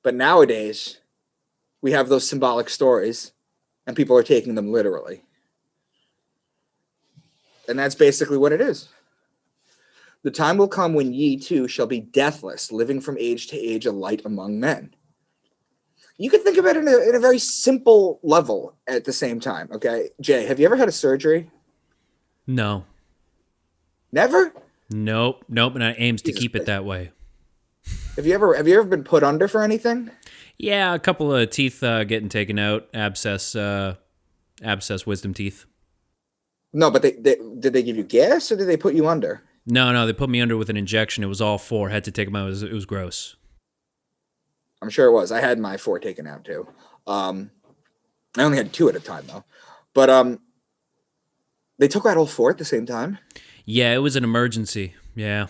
But nowadays, we have those symbolic stories and people are taking them literally. And that's basically what it is. The time will come when ye too shall be deathless, living from age to age, a light among men. You can think of it in a very simple level at the same time. Okay, Jay, have you ever had a surgery? No. Never? Nope. And I aims to keep it that way. Have you ever been put under for anything? Yeah, a couple of teeth getting taken out, abscess wisdom teeth. No, but did they give you gas or did they put you under? No, they put me under with an injection. It was all 4. Had to take them out. It was gross. I'm sure it was. I had my 4 taken out too. I only had 2 at a time though. But they took out all 4 at the same time. Yeah, it was an emergency. Yeah.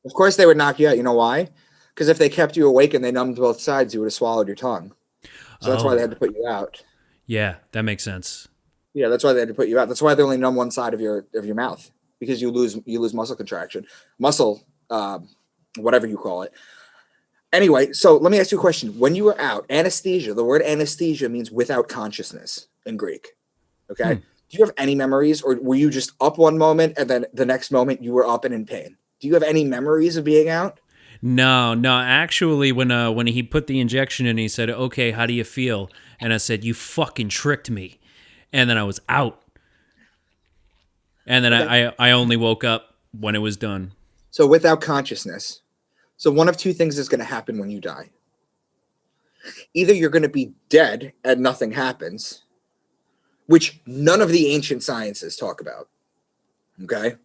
Of course they would knock you out. You know why? Because if they kept you awake and they numbed both sides, you would have swallowed your tongue. So that's why they had to put you out. Yeah, that makes sense. Yeah, that's why they had to put you out. That's why they only numb one side of your mouth, because you lose muscle contraction, whatever you call it. Anyway, so let me ask you a question. When you were out, anesthesia, the word anesthesia means without consciousness in Greek. Okay? Do you have any memories, or were you just up one moment and then the next moment you were up and in pain? Do you have any memories of being out? No. Actually, when he put the injection in, he said, "Okay, how do you feel?" And I said, "You fucking tricked me." And then I was out. And then I only woke up when it was done. So without consciousness. So one of 2 things is going to happen when you die. Either you're going to be dead and nothing happens, which none of the ancient sciences talk about. Okay?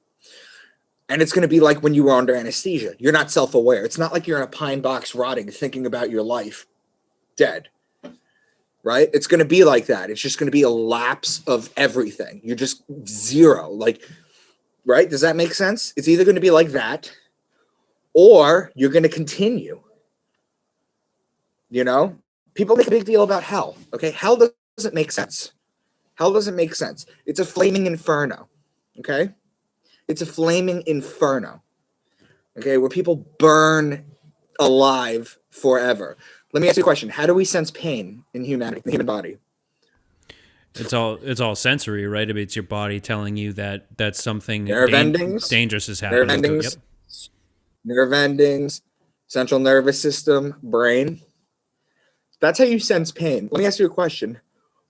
And it's going to be like when you were under anesthesia. You're not self-aware. It's not like you're in a pine box rotting, thinking about your life, dead. Right? It's going to be like that. It's just going to be a lapse of everything. You're just zero. Like, right? Does that make sense? It's either going to be like that, or you're going to continue. You know? People make a big deal about hell. Okay? Hell doesn't make sense. Hell doesn't make sense. It's a flaming inferno. Okay? It's a flaming inferno. Okay? Where people burn alive forever. Let me ask you a question. How do we sense pain in humanity, the human body? It's all sensory, right? I mean, it's your body telling you that something dangerous is happening. Nerve endings, central nervous system, brain. That's how you sense pain. Let me ask you a question.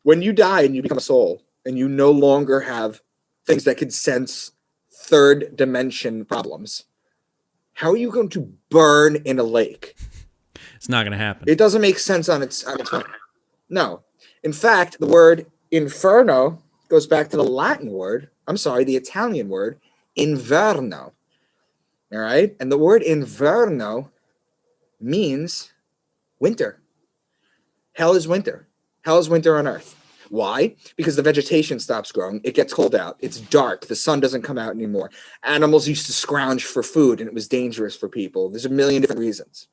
When you die and you become a soul and you no longer have things that could sense third dimension problems, how are you going to burn in a lake? It's not going to happen. It doesn't make sense on its own. No. In fact, the word inferno goes back to the Italian word, inverno. All right? And the word inverno means winter. Hell is winter. Hell is winter on Earth. Why? Because the vegetation stops growing. It gets cold out. It's dark. The sun doesn't come out anymore. Animals used to scrounge for food, and it was dangerous for people. There's a million different reasons.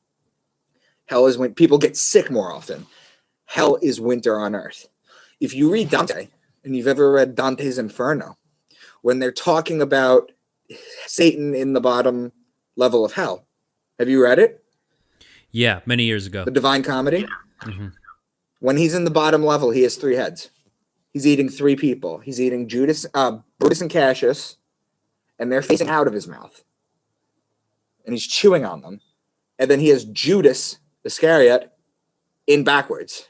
Hell is when people get sick more often. Hell is winter on Earth. If you read Dante, and you've ever read Dante's Inferno, when they're talking about Satan in the bottom level of hell, have you read it? Yeah, many years ago. The Divine Comedy? Mm-hmm. When he's in the bottom level, he has 3 heads. He's eating 3 people. He's eating Brutus and Cassius, and they're facing out of his mouth. And he's chewing on them. And then he has Judas Iscariot in backwards.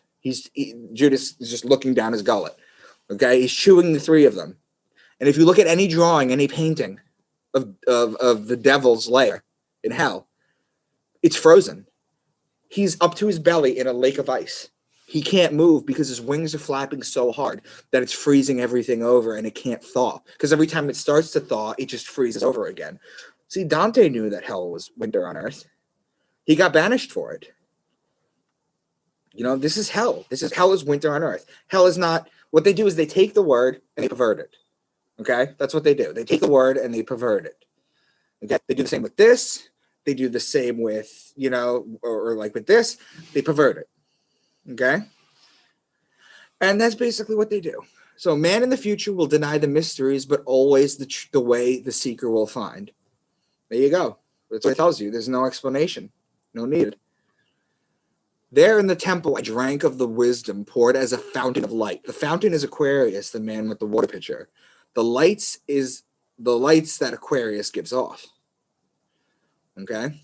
Judas is just looking down his gullet. Okay, he's chewing the 3 of them. And if you look at any drawing, any painting of the devil's lair in hell, it's frozen. He's up to his belly in a lake of ice. He can't move because his wings are flapping so hard that it's freezing everything over and it can't thaw. Because every time it starts to thaw, it just freezes over again. See, Dante knew that hell was winter on earth. He got banished for it. You know, this is hell. Hell is winter on earth. Hell is not, what they do is they take the word and they pervert it. Okay? That's what they do. They take the word and they pervert it. Okay? They do the same with this. They do the same with, you know, or like with this. They pervert it. Okay? And that's basically what they do. So man in the future will deny the mysteries, but always the way the seeker will find. There you go. That's what it tells you. There's no explanation. No need. There in the temple, I drank of the wisdom poured as a fountain of light. The fountain is Aquarius, the man with the water pitcher. The lights is the lights that Aquarius gives off. Okay?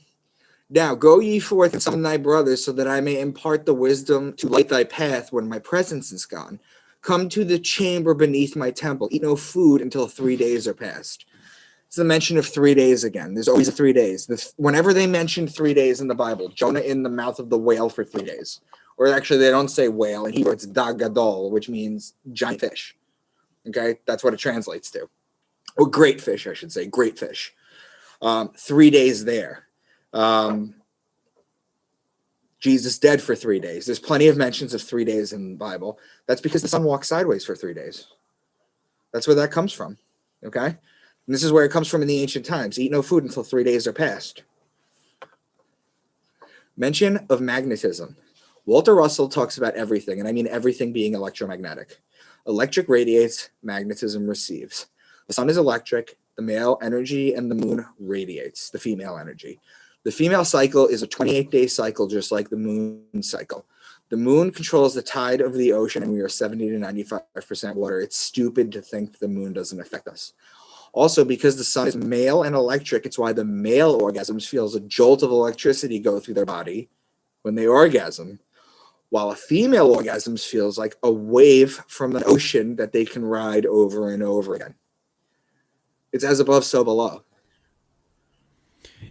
Now go ye forth and summon thy brothers, so that I may impart the wisdom to light thy path when my presence is gone. Come to the chamber beneath my temple. Eat no food until 3 days are past. It's the mention of 3 days again. There's always 3 days. Whenever they mention 3 days in the Bible, Jonah in the mouth of the whale for 3 days. Or actually, they don't say whale. In Hebrew, it's dag gadol, which means giant fish. Okay? That's what it translates to. Or great fish, I should say. Great fish. 3 days there. Jesus dead for 3 days. There's plenty of mentions of 3 days in the Bible. That's because the sun walks sideways for 3 days. That's where that comes from. Okay? And this is where it comes from in the ancient times. Eat no food until 3 days are past. Mention of magnetism. Walter Russell talks about everything, and I mean everything being electromagnetic. Electric radiates, magnetism receives. The sun is electric, the male energy, and the moon radiates, the female energy. The female cycle is a 28-day cycle, just like the moon cycle. The moon controls the tide of the ocean, and we are 70 to 95% water. It's stupid to think the moon doesn't affect us. Also, because the sun is male and electric, it's why the male orgasms feels a jolt of electricity go through their body when they orgasm, while a female orgasms feels like a wave from the ocean that they can ride over and over again. It's as above, so below.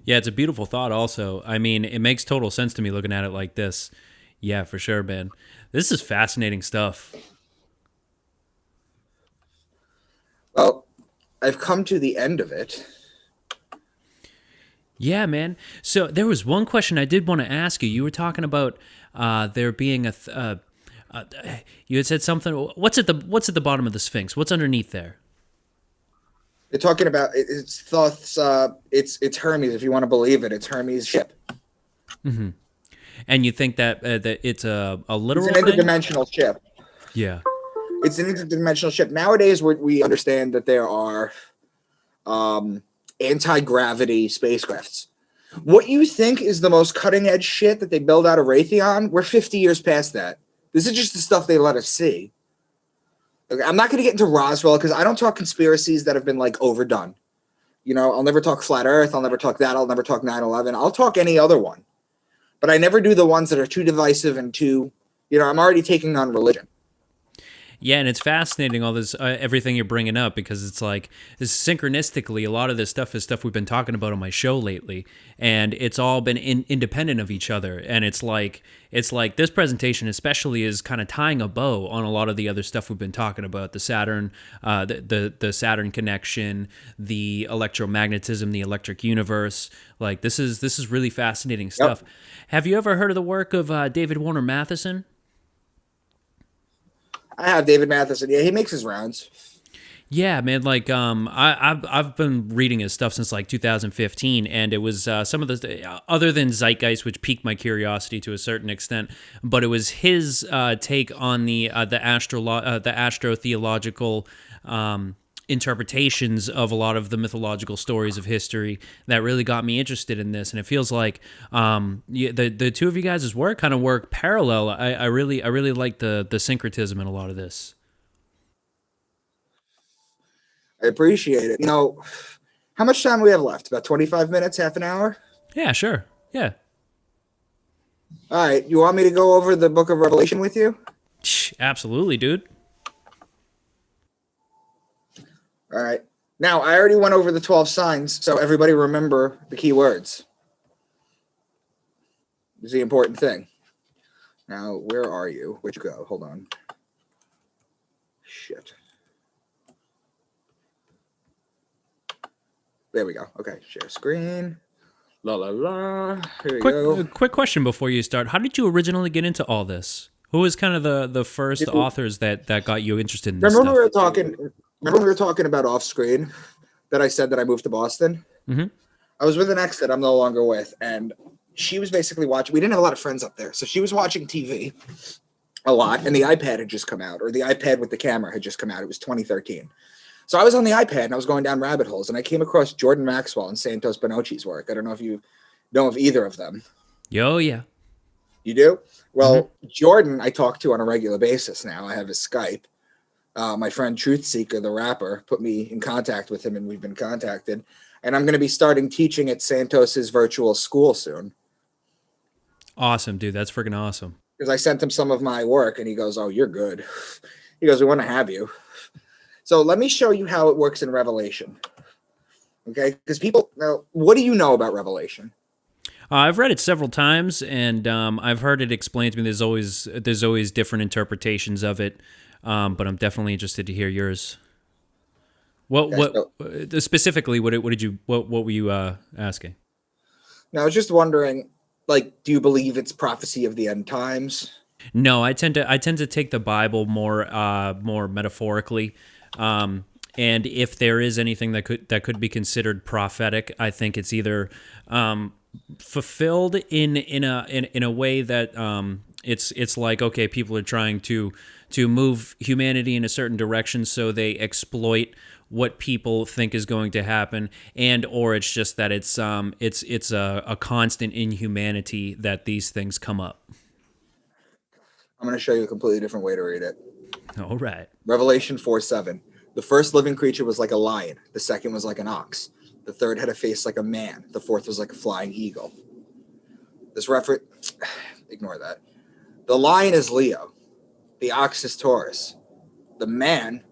Yeah, it's a beautiful thought also. I mean, it makes total sense to me looking at it like this. Yeah, for sure, man. This is fascinating stuff. Well, I've come to the end of it. Yeah, man. So there was one question I did want to ask you. You were talking about there being you had said something. What's at the bottom of the Sphinx? What's underneath there? They're talking about it's Thoth's. It's Hermes, if you want to believe it. It's Hermes' ship. Mm-hmm. And you think that that it's a literal It's an thing? interdimensional ship. Yeah. It's an interdimensional ship. Nowadays, we understand that there are anti-gravity spacecrafts. What you think is the most cutting-edge shit that they build out of Raytheon, we're 50 years past that. This is just the stuff they let us see. Okay, I'm not going to get into Roswell because I don't talk conspiracies that have been, like, overdone. You know, I'll never talk Flat Earth. I'll never talk that. I'll never talk 9/11. I'll talk any other one. But I never do the ones that are too divisive and too, you know, I'm already taking on religion. Yeah, and it's fascinating, all this, everything you're bringing up, because it's like, synchronistically, a lot of this stuff is stuff we've been talking about on my show lately, and it's all been independent of each other, and it's like this presentation especially is kind of tying a bow on a lot of the other stuff we've been talking about, the Saturn, the Saturn connection, the electromagnetism, the electric universe. Like, this is really fascinating stuff. Yep. Have you ever heard of the work of David Warner Matheson? I have David Matheson. Yeah, he makes his rounds. Yeah, man. Like, I've been reading his stuff since like 2015, and it was some of the other than Zeitgeist, which piqued my curiosity to a certain extent. But it was his take on the astrotheological interpretations of a lot of the mythological stories of history that really got me interested in this. And it feels like the two of you guys' work kind of work parallel. I really like the syncretism in a lot of this. I appreciate it. How much time do we have left? About 25 minutes, half an hour? Yeah, sure. Yeah. All right. You want me to go over the book of Revelation with you? Absolutely, dude. All right. Now, I already went over the 12 signs, so everybody remember the key words. This is the important thing. Now, where are you? Where'd you go? Hold on. Shit. There we go. Okay, share screen. La la la. Here we go. Quick question before you start. How did you originally get into all this? Who was kind of the first authors that got you interested in this Remember stuff? we were talking about off screen that I said that I moved to Boston? Mm-hmm. I was with an ex that I'm no longer with, and she was basically watching. We didn't have a lot of friends up there, so she was watching TV a lot, and the iPad had just come out, or the iPad with the camera had just come out. It was 2013. So I was on the iPad, and I was going down rabbit holes, and I came across Jordan Maxwell and Santos Bonacci's work. I don't know if you know of either of them. Yo, yeah. You do? Well, Jordan I talk to on a regular basis now. I have his Skype. My friend Truth Seeker, the rapper, put me in contact with him, and we've been contacted. And I'm going to be starting teaching at Santos's virtual school soon. Awesome, dude. That's freaking awesome. Because I sent him some of my work, and he goes, "Oh, you're good." He goes, "We want to have you." So let me show you how it works in Revelation. Okay? Because now, what do you know about Revelation? I've read it several times, and I've heard it explained to me. There's always different interpretations of it, but I'm definitely interested to hear yours. Specifically? What were you asking? Now, I was just wondering, do you believe it's prophecy of the end times? No, I tend to take the Bible more metaphorically. And if there is anything that could be considered prophetic, I think it's either fulfilled in a way that it's like, okay, people are trying to move humanity in a certain direction, so they exploit what people think is going to happen, or it's just that it's a constant inhumanity that these things come up. I'm going to show you a completely different way to read it. All right. Revelation 4:7. The first living creature was like a lion. The second was like an ox. The third had a face like a man. The fourth was like a flying eagle. This reference, ignore that. The lion is Leo. The ox is Taurus. The man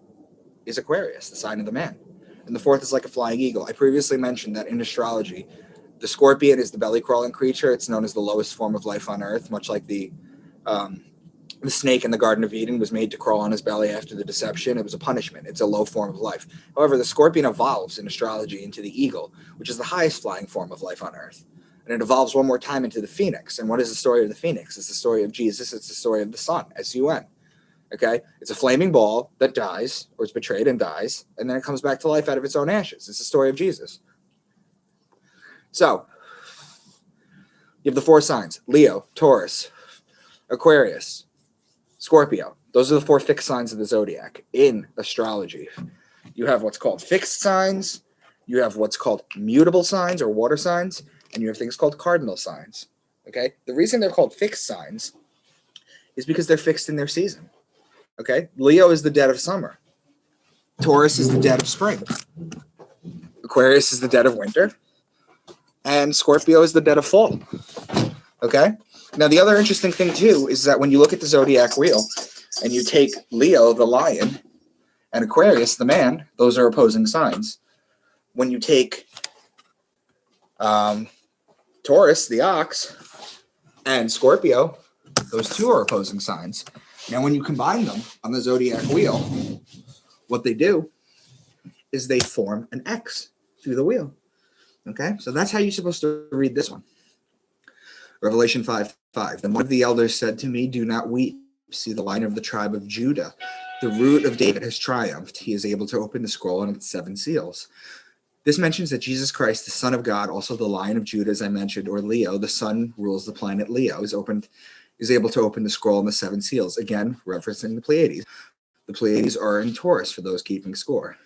is Aquarius, the sign of the man. And the fourth is like a flying eagle. I previously mentioned that in astrology, the scorpion is the belly-crawling creature. It's known as the lowest form of life on Earth, much like the snake in the Garden of Eden was made to crawl on his belly after the deception. It was a punishment. It's a low form of life. However, the scorpion evolves in astrology into the eagle, which is the highest flying form of life on Earth. And it evolves one more time into the phoenix. And what is the story of the phoenix? It's the story of Jesus. It's the story of the sun, S-U-N. Okay? It's a flaming ball that dies, or is betrayed and dies, and then it comes back to life out of its own ashes. It's the story of Jesus. So, you have the four signs: Leo, Taurus, Aquarius, Scorpio. Those are the four fixed signs of the zodiac in astrology. You have what's called fixed signs, you have what's called mutable signs or water signs, and you have things called cardinal signs. Okay? The reason they're called fixed signs is because they're fixed in their season. Okay? Leo is the dead of summer. Taurus is the dead of spring. Aquarius is the dead of winter. And Scorpio is the dead of fall. Okay? Now, the other interesting thing, too, is that when you look at the zodiac wheel and you take Leo, the lion, and Aquarius, the man, those are opposing signs. When you take Taurus, the ox, and Scorpio, those two are opposing signs. Now, when you combine them on the zodiac wheel, what they do is they form an X through the wheel. Okay? So that's how you're supposed to read this one. Revelation 5:5. Then one of the elders said to me, "Do not weep. See, the Lion of the tribe of Judah, the Root of David, has triumphed. He is able to open the scroll and its 7 seals." This mentions that Jesus Christ, the Son of God, also the Lion of Judah, as I mentioned, or Leo, the sun rules the planet Leo, is able to open the scroll and the 7 seals. Again, referencing the Pleiades. The Pleiades are in Taurus for those keeping score.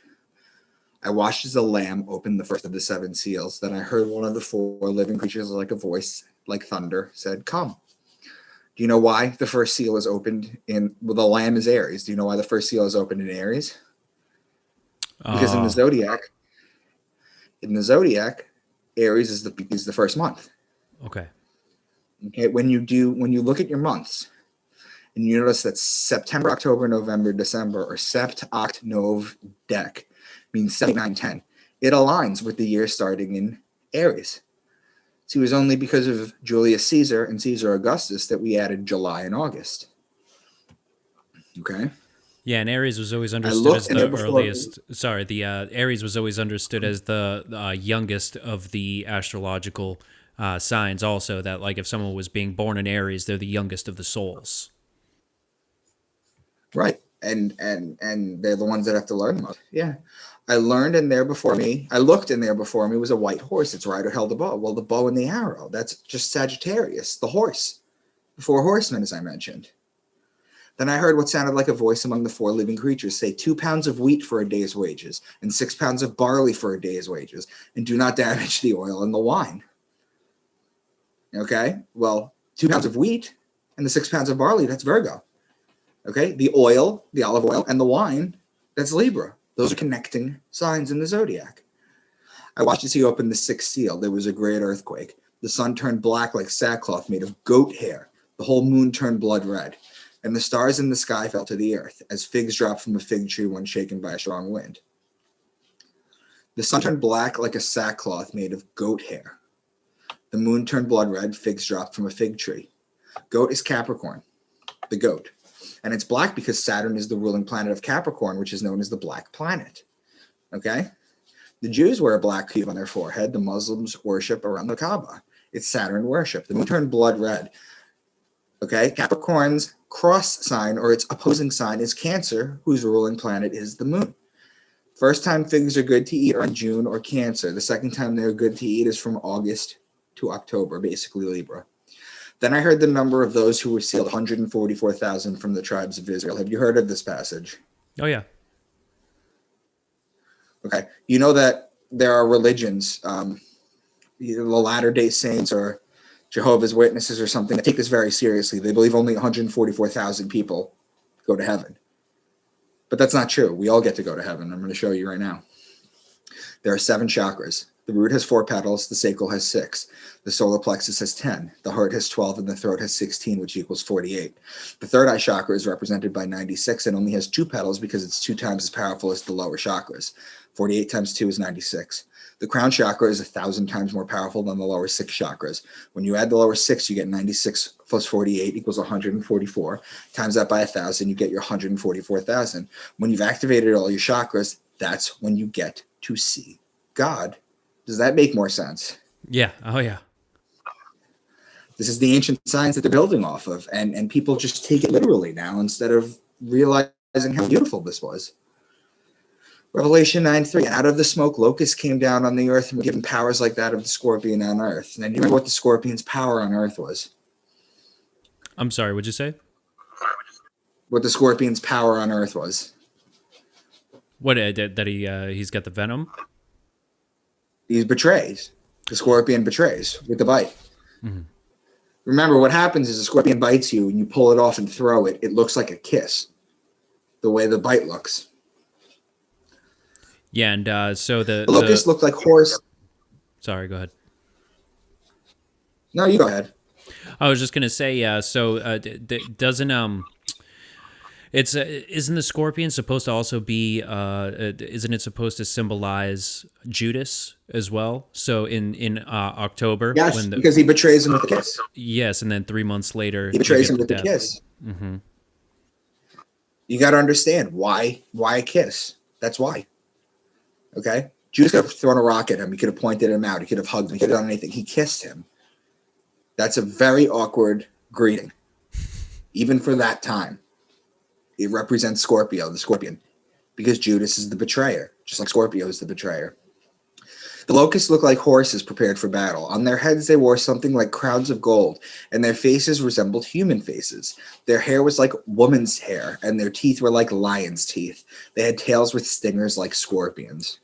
I watched as the Lamb opened the first of the 7 seals. Then I heard one of the 4 living creatures like a voice, like thunder, said, "Come." Do you know why the first seal is opened in, well, the Lamb is Aries. Do you know why the first seal is opened in Aries? Because in the zodiac, Aries is the first month. Okay. Okay, when you look at your months, and you notice that September, October, November, December, or Sept, Oct, Nov, Dec means 7, 8, 9, 10. It aligns with the year starting in Aries. So it was only because of Julius Caesar and Caesar Augustus that we added July and August. Okay. Yeah, and Aries was always understood as the earliest. Aries was always understood as the youngest of the astrological signs. Also, that like if someone was being born in Aries, they're the youngest of the souls. Right. And they're the ones that have to learn the most. Yeah. I learned in there before me. I looked in there before me was a white horse. Its rider held a bow. Well, the bow and the arrow, that's just Sagittarius, the horse. The 4 horsemen, as I mentioned. Then I heard what sounded like a voice among the 4 living creatures say, 2 pounds of wheat for a day's wages, and 6 pounds of barley for a day's wages, and do not damage the oil and the wine. Okay, well, 2 pounds of wheat and the 6 pounds of barley, that's Virgo. Okay, the oil, the olive oil, and the wine, that's Libra. Those are connecting signs in the zodiac. I watched as he opened the 6th seal. There was a great earthquake. The sun turned black like sackcloth made of goat hair. The whole moon turned blood red. And the stars in the sky fell to the earth, as figs drop from a fig tree when shaken by a strong wind. The sun turned black like a sackcloth made of goat hair. The moon turned blood red, figs dropped from a fig tree. Goat is Capricorn, the goat. And it's black because Saturn is the ruling planet of Capricorn, which is known as the black planet. Okay? The Jews wear a black cube on their forehead. The Muslims worship around the Kaaba. It's Saturn worship. The moon turned blood red. Okay? Capricorn's cross sign, or its opposing sign, is Cancer, whose ruling planet is the moon. First time figs are good to eat are in June or Cancer. The second time they're good to eat is from August to October, basically Libra. Then I heard the number of those who were sealed, 144,000 from the tribes of Israel. Have you heard of this passage? Oh, yeah. Okay. You know that there are religions, either the Latter-day Saints or Jehovah's Witnesses or something, that take this very seriously. They believe only 144,000 people go to heaven. But that's not true. We all get to go to heaven. I'm going to show you right now. There are 7 chakras. The root has 4 petals. The sacral has 6. The solar plexus has 10. The heart has 12, and the throat has 16, which equals 48. The third eye chakra is represented by 96 and only has 2 petals because it's 2 times as powerful as the lower chakras. 48 times 2 is 96. The crown chakra is 1,000 times more powerful than the lower 6 chakras. When you add the lower 6, you get 96 plus 48 equals 144. Times that by 1,000, you get your 144,000. When you've activated all your chakras, that's when you get to see God. Does that make more sense? Yeah. Oh, yeah. This is the ancient science that they're building off of, and people just take it literally now instead of realizing how beautiful this was. Revelation 9:3, and out of the smoke locusts came down on the earth and were given powers like that of the scorpion on earth. And do you remember what the scorpion's power on earth was? I'm sorry, what'd you say? What the scorpion's power on earth was? What, that he's got the venom? He betrays. The scorpion betrays with the bite. Mm-hmm. Remember, what happens is a scorpion bites you and you pull it off and throw it. It looks like a kiss, the way the bite looks. Yeah, and so the locusts look like horse. Sorry, go ahead. No, you go ahead. I was just gonna say, doesn't isn't the scorpion supposed to also be isn't it supposed to symbolize Judas as well? So in October, yes, because he betrays him with a kiss. Yes, and then 3 months later, he betrays him with a kiss. Mm-hmm. You got to understand why a kiss. That's why. Okay, Judas could have thrown a rock at him. He could have pointed him out. He could have hugged him. He could have done anything. He kissed him. That's a very awkward greeting, even for that time. It represents Scorpio, the scorpion, because Judas is the betrayer, just like Scorpio is the betrayer. The locusts look like horses prepared for battle. On their heads, they wore something like crowns of gold, and their faces resembled human faces. Their hair was like woman's hair, and their teeth were like lion's teeth. They had tails with stingers like scorpions.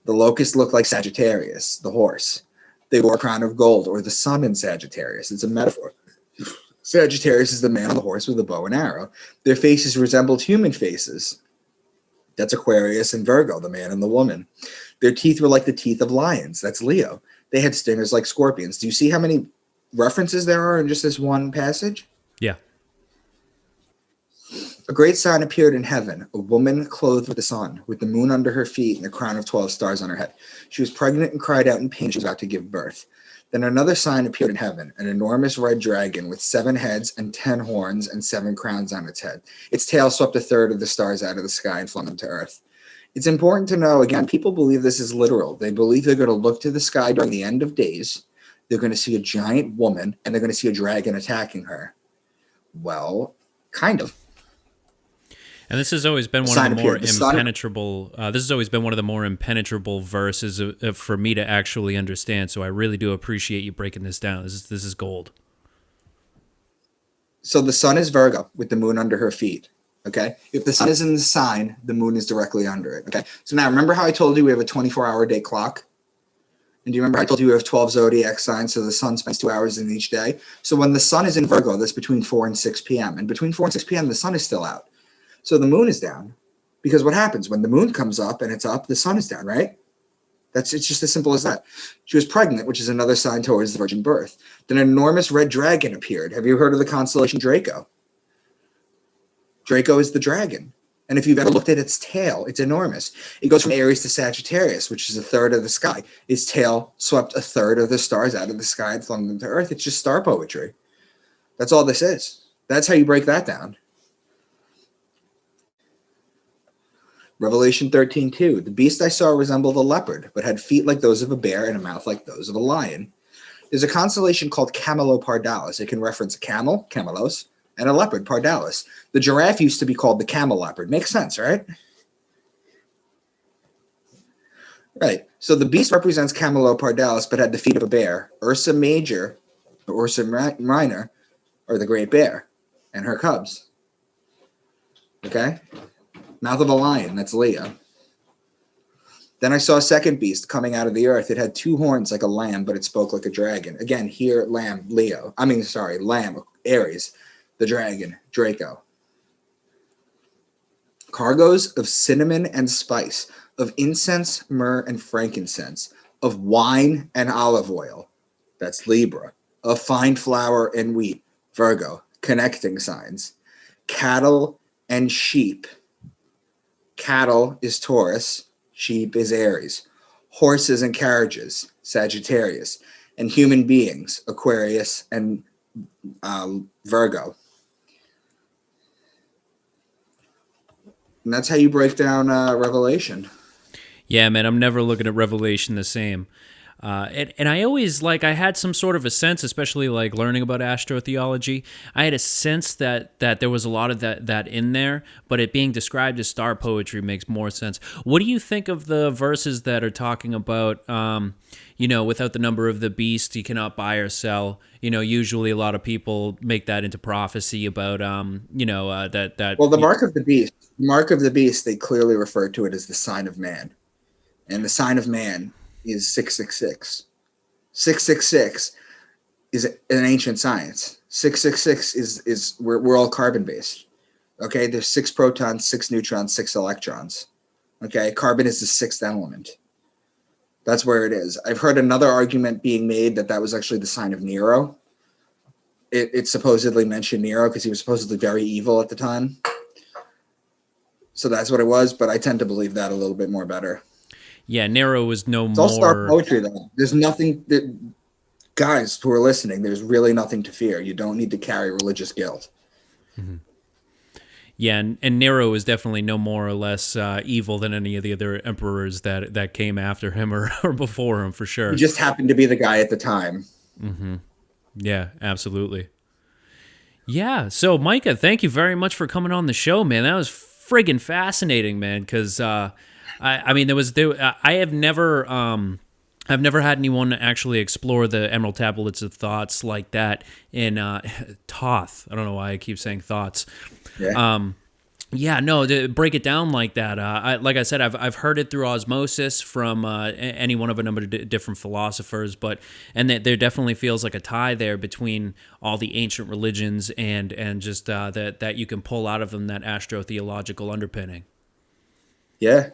The locusts look like Sagittarius, the horse. They wore a crown of gold, or the sun in Sagittarius. It's a metaphor. Sagittarius is the man on the horse with a bow and arrow. Their faces resembled human faces. That's Aquarius and Virgo, the man and the woman. Their teeth were like the teeth of lions. That's Leo. They had stingers like scorpions. Do you see how many references there are in just this one passage? Yeah. A great sign appeared in heaven, a woman clothed with the sun, with the moon under her feet and a crown of 12 stars on her head. She was pregnant and cried out in pain. She was about to give birth. Then another sign appeared in heaven, an enormous red dragon with 7 heads and 10 horns and 7 crowns on its head. Its tail swept a third of the stars out of the sky and flung them to earth. It's important to know, again, people believe this is literal. They believe they're going to look to the sky during the end of days. They're going to see a giant woman, and they're going to see a dragon attacking her. Well, kind of. And this has always been one of the more impenetrable. This has always been one of the more impenetrable verses for me to actually understand. So I really do appreciate you breaking this down. This is gold. So the sun is Virgo with the moon under her feet. Okay. If the sun is in the sign, the moon is directly under it. Okay. So now remember how I told you we have a 24-hour day clock? And do you remember I told you we have 12 zodiac signs, so the sun spends 2 hours in each day? So when the sun is in Virgo, that's between 4 and 6 p.m. And between 4 and 6 p.m., the sun is still out. So the moon is down, because what happens when the moon comes up and it's up, the sun is down, right? It's just as simple as that. She was pregnant, which is another sign towards the virgin birth. Then an enormous red dragon appeared. Have you heard of the constellation Draco? Draco is the dragon. And if you've ever looked at its tail, it's enormous. It goes from Aries to Sagittarius, which is a third of the sky. Its tail swept a third of the stars out of the sky and flung them to earth. It's just star poetry. That's all this is. That's how you break that down. Revelation 13:2. The beast I saw resembled a leopard, but had feet like those of a bear and a mouth like those of a lion. There's a constellation called Camelopardalis. It can reference a camel, Camelos, and a leopard, Pardalis. The giraffe used to be called the camel leopard. Makes sense, right? Right. So the beast represents Camelopardalis, but had the feet of a bear. Ursa Major, or Ursa Minor, or the great bear, and her cubs. Okay? Mouth of a lion, that's Leo. Then I saw a second beast coming out of the earth. It had 2 horns like a lamb, but it spoke like a dragon. Again, here, lamb, lamb, Aries, the dragon, Draco. Cargoes of cinnamon and spice, of incense, myrrh, and frankincense, of wine and olive oil, that's Libra, of fine flour and wheat, Virgo, connecting signs, cattle and sheep. Cattle is Taurus, sheep is Aries, horses and carriages, Sagittarius, and human beings, Aquarius and Virgo. And that's how you break down Revelation. Yeah, man, I'm never looking at Revelation the same. And I always, I had some sort of a sense, especially learning about astrotheology, I had a sense that there was a lot of that in there, but it being described as star poetry makes more sense. What do you think of the verses that are talking about, without the number of the beast, you cannot buy or sell? Usually a lot of people make that into prophecy about, that. Well, the mark of the beast, they clearly refer to it as the sign of man. And the sign of man is 666. 666 is an ancient science. 666 is we're all carbon based. Okay, there's 6 protons, 6 neutrons, 6 electrons. Okay, carbon is the 6th element. That's where it is. I've heard another argument being made that was actually the sign of Nero. It supposedly mentioned Nero because he was supposedly very evil at the time. So that's what it was, but I tend to believe that a little bit more better. Yeah, Nero was it's all star poetry, though. There's nothing guys who are listening, there's really nothing to fear. You don't need to carry religious guilt. Mm-hmm. Yeah, and Nero is definitely no more or less evil than any of the other emperors that came after him or before him, for sure. He just happened to be the guy at the time. Mm-hmm. Yeah, absolutely. Yeah, so Micah, thank you very much for coming on the show, man. That was friggin' fascinating, man, because I've never had anyone actually explore the Emerald Tablets of Thoughts like that in Thoth. I don't know why I keep saying thoughts. Yeah. Yeah, no, to break it down like that. Like I said, I've heard it through osmosis from any one of a number of different philosophers, and there definitely feels like a tie there between all the ancient religions and just that you can pull out of them that astrotheological underpinning. Yeah,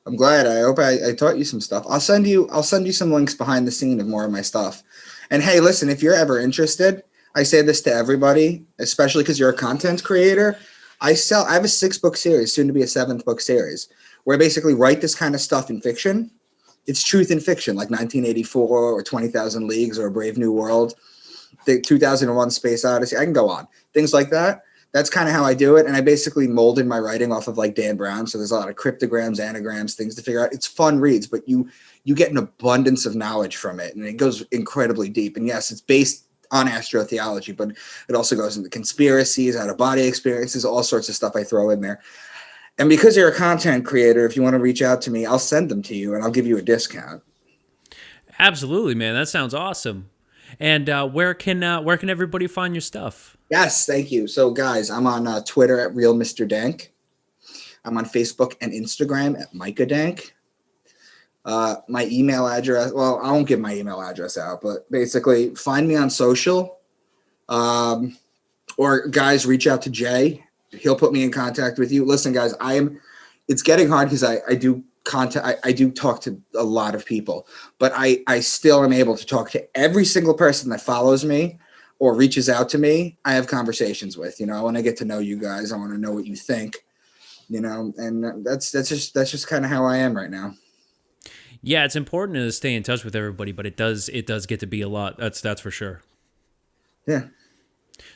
I'm glad. I hope I taught you some stuff. I'll send you some links behind the scene of more of my stuff. And hey, listen, if you're ever interested, I say this to everybody, especially because you're a content creator. I have a 6-book series, soon to be a 7th book series, where I basically write this kind of stuff in fiction. It's truth in fiction, like 1984 or 20,000 Leagues or A Brave New World, the 2001 Space Odyssey. I can go on. Things like that. That's kind of how I do it. And I basically molded my writing off of like Dan Brown. So there's a lot of cryptograms, anagrams, things to figure out. It's fun reads, but you get an abundance of knowledge from it. And it goes incredibly deep. And yes, it's based on astrotheology, but it also goes into conspiracies, out-of-body experiences, all sorts of stuff I throw in there. And because you're a content creator, if you want to reach out to me, I'll send them to you and I'll give you a discount. Absolutely, man. That sounds awesome. And where can everybody find your stuff? Yes, thank you. So, guys, I'm on Twitter at Real Mr. Dank. I'm on Facebook and Instagram at Micah Dank. My email address, well, I won't give my email address out, but basically find me on social. Or guys, reach out to Jay. He'll put me in contact with you. Listen, guys, it's getting hard because I do contact, I do talk to a lot of people, but I still am able to talk to every single person that follows me or reaches out to me. I have conversations with, I want to get to know you guys. I want to know what you think, and that's just kind of how I am right now. Yeah, it's important to stay in touch with everybody, but it does get to be a lot. That's for sure. Yeah.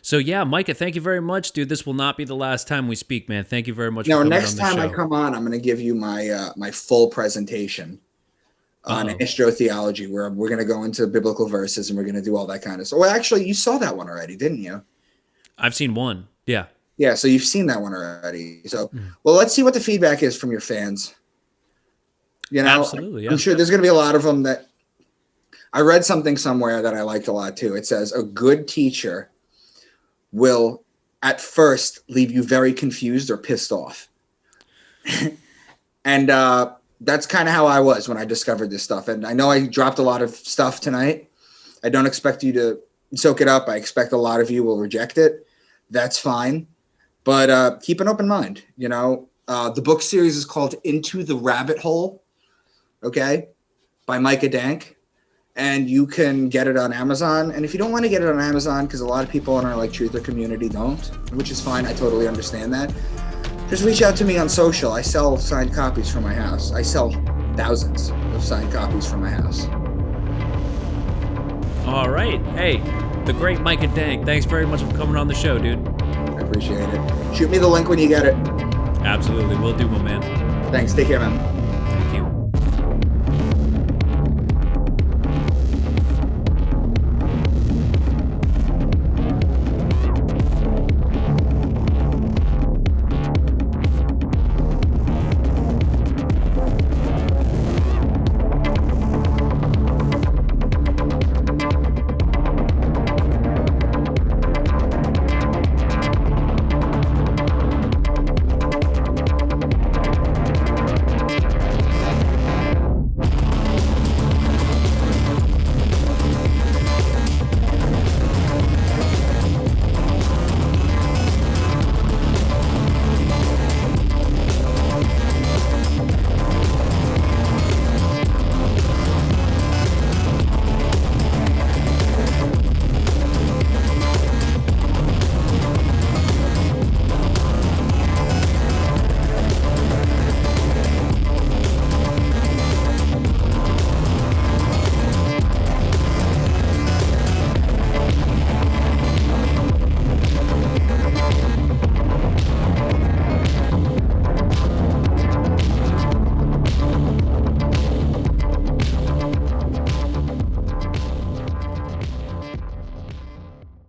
So yeah, Micah, thank you very much, dude. This will not be the last time we speak, man. Thank you very much. No, for coming next on the time show. I come on, I'm going to give you my my full presentation on astrotheology, where we're going to go into biblical verses and we're going to do all that kind of stuff. Well, actually, you saw that one already, didn't you? I've seen one. Yeah. Yeah, so you've seen that one already. So, well, let's see what the feedback is from your fans. Absolutely, yeah. I'm sure there's going to be a lot of them that I read something somewhere that I liked a lot too. It says a good teacher will at first leave you very confused or pissed off. And that's kind of how I was when I discovered this stuff. And I know I dropped a lot of stuff tonight. I don't expect you to soak it up. I expect a lot of you will reject it. That's fine. But keep an open mind. The book series is called Into the Rabbit Hole. Okay, by Micah Dank, and you can get it on Amazon. And if you don't want to get it on Amazon, because a lot of people in our truther community don't, which is fine, I totally understand that, just reach out to me on social. I sell signed copies from my house. I sell thousands of signed copies from my house. All right, hey, the great Micah Dank, thanks very much for coming on the show, dude. I appreciate it. Shoot me the link when you get it. Absolutely, will do, my man. Thanks. Take care, man.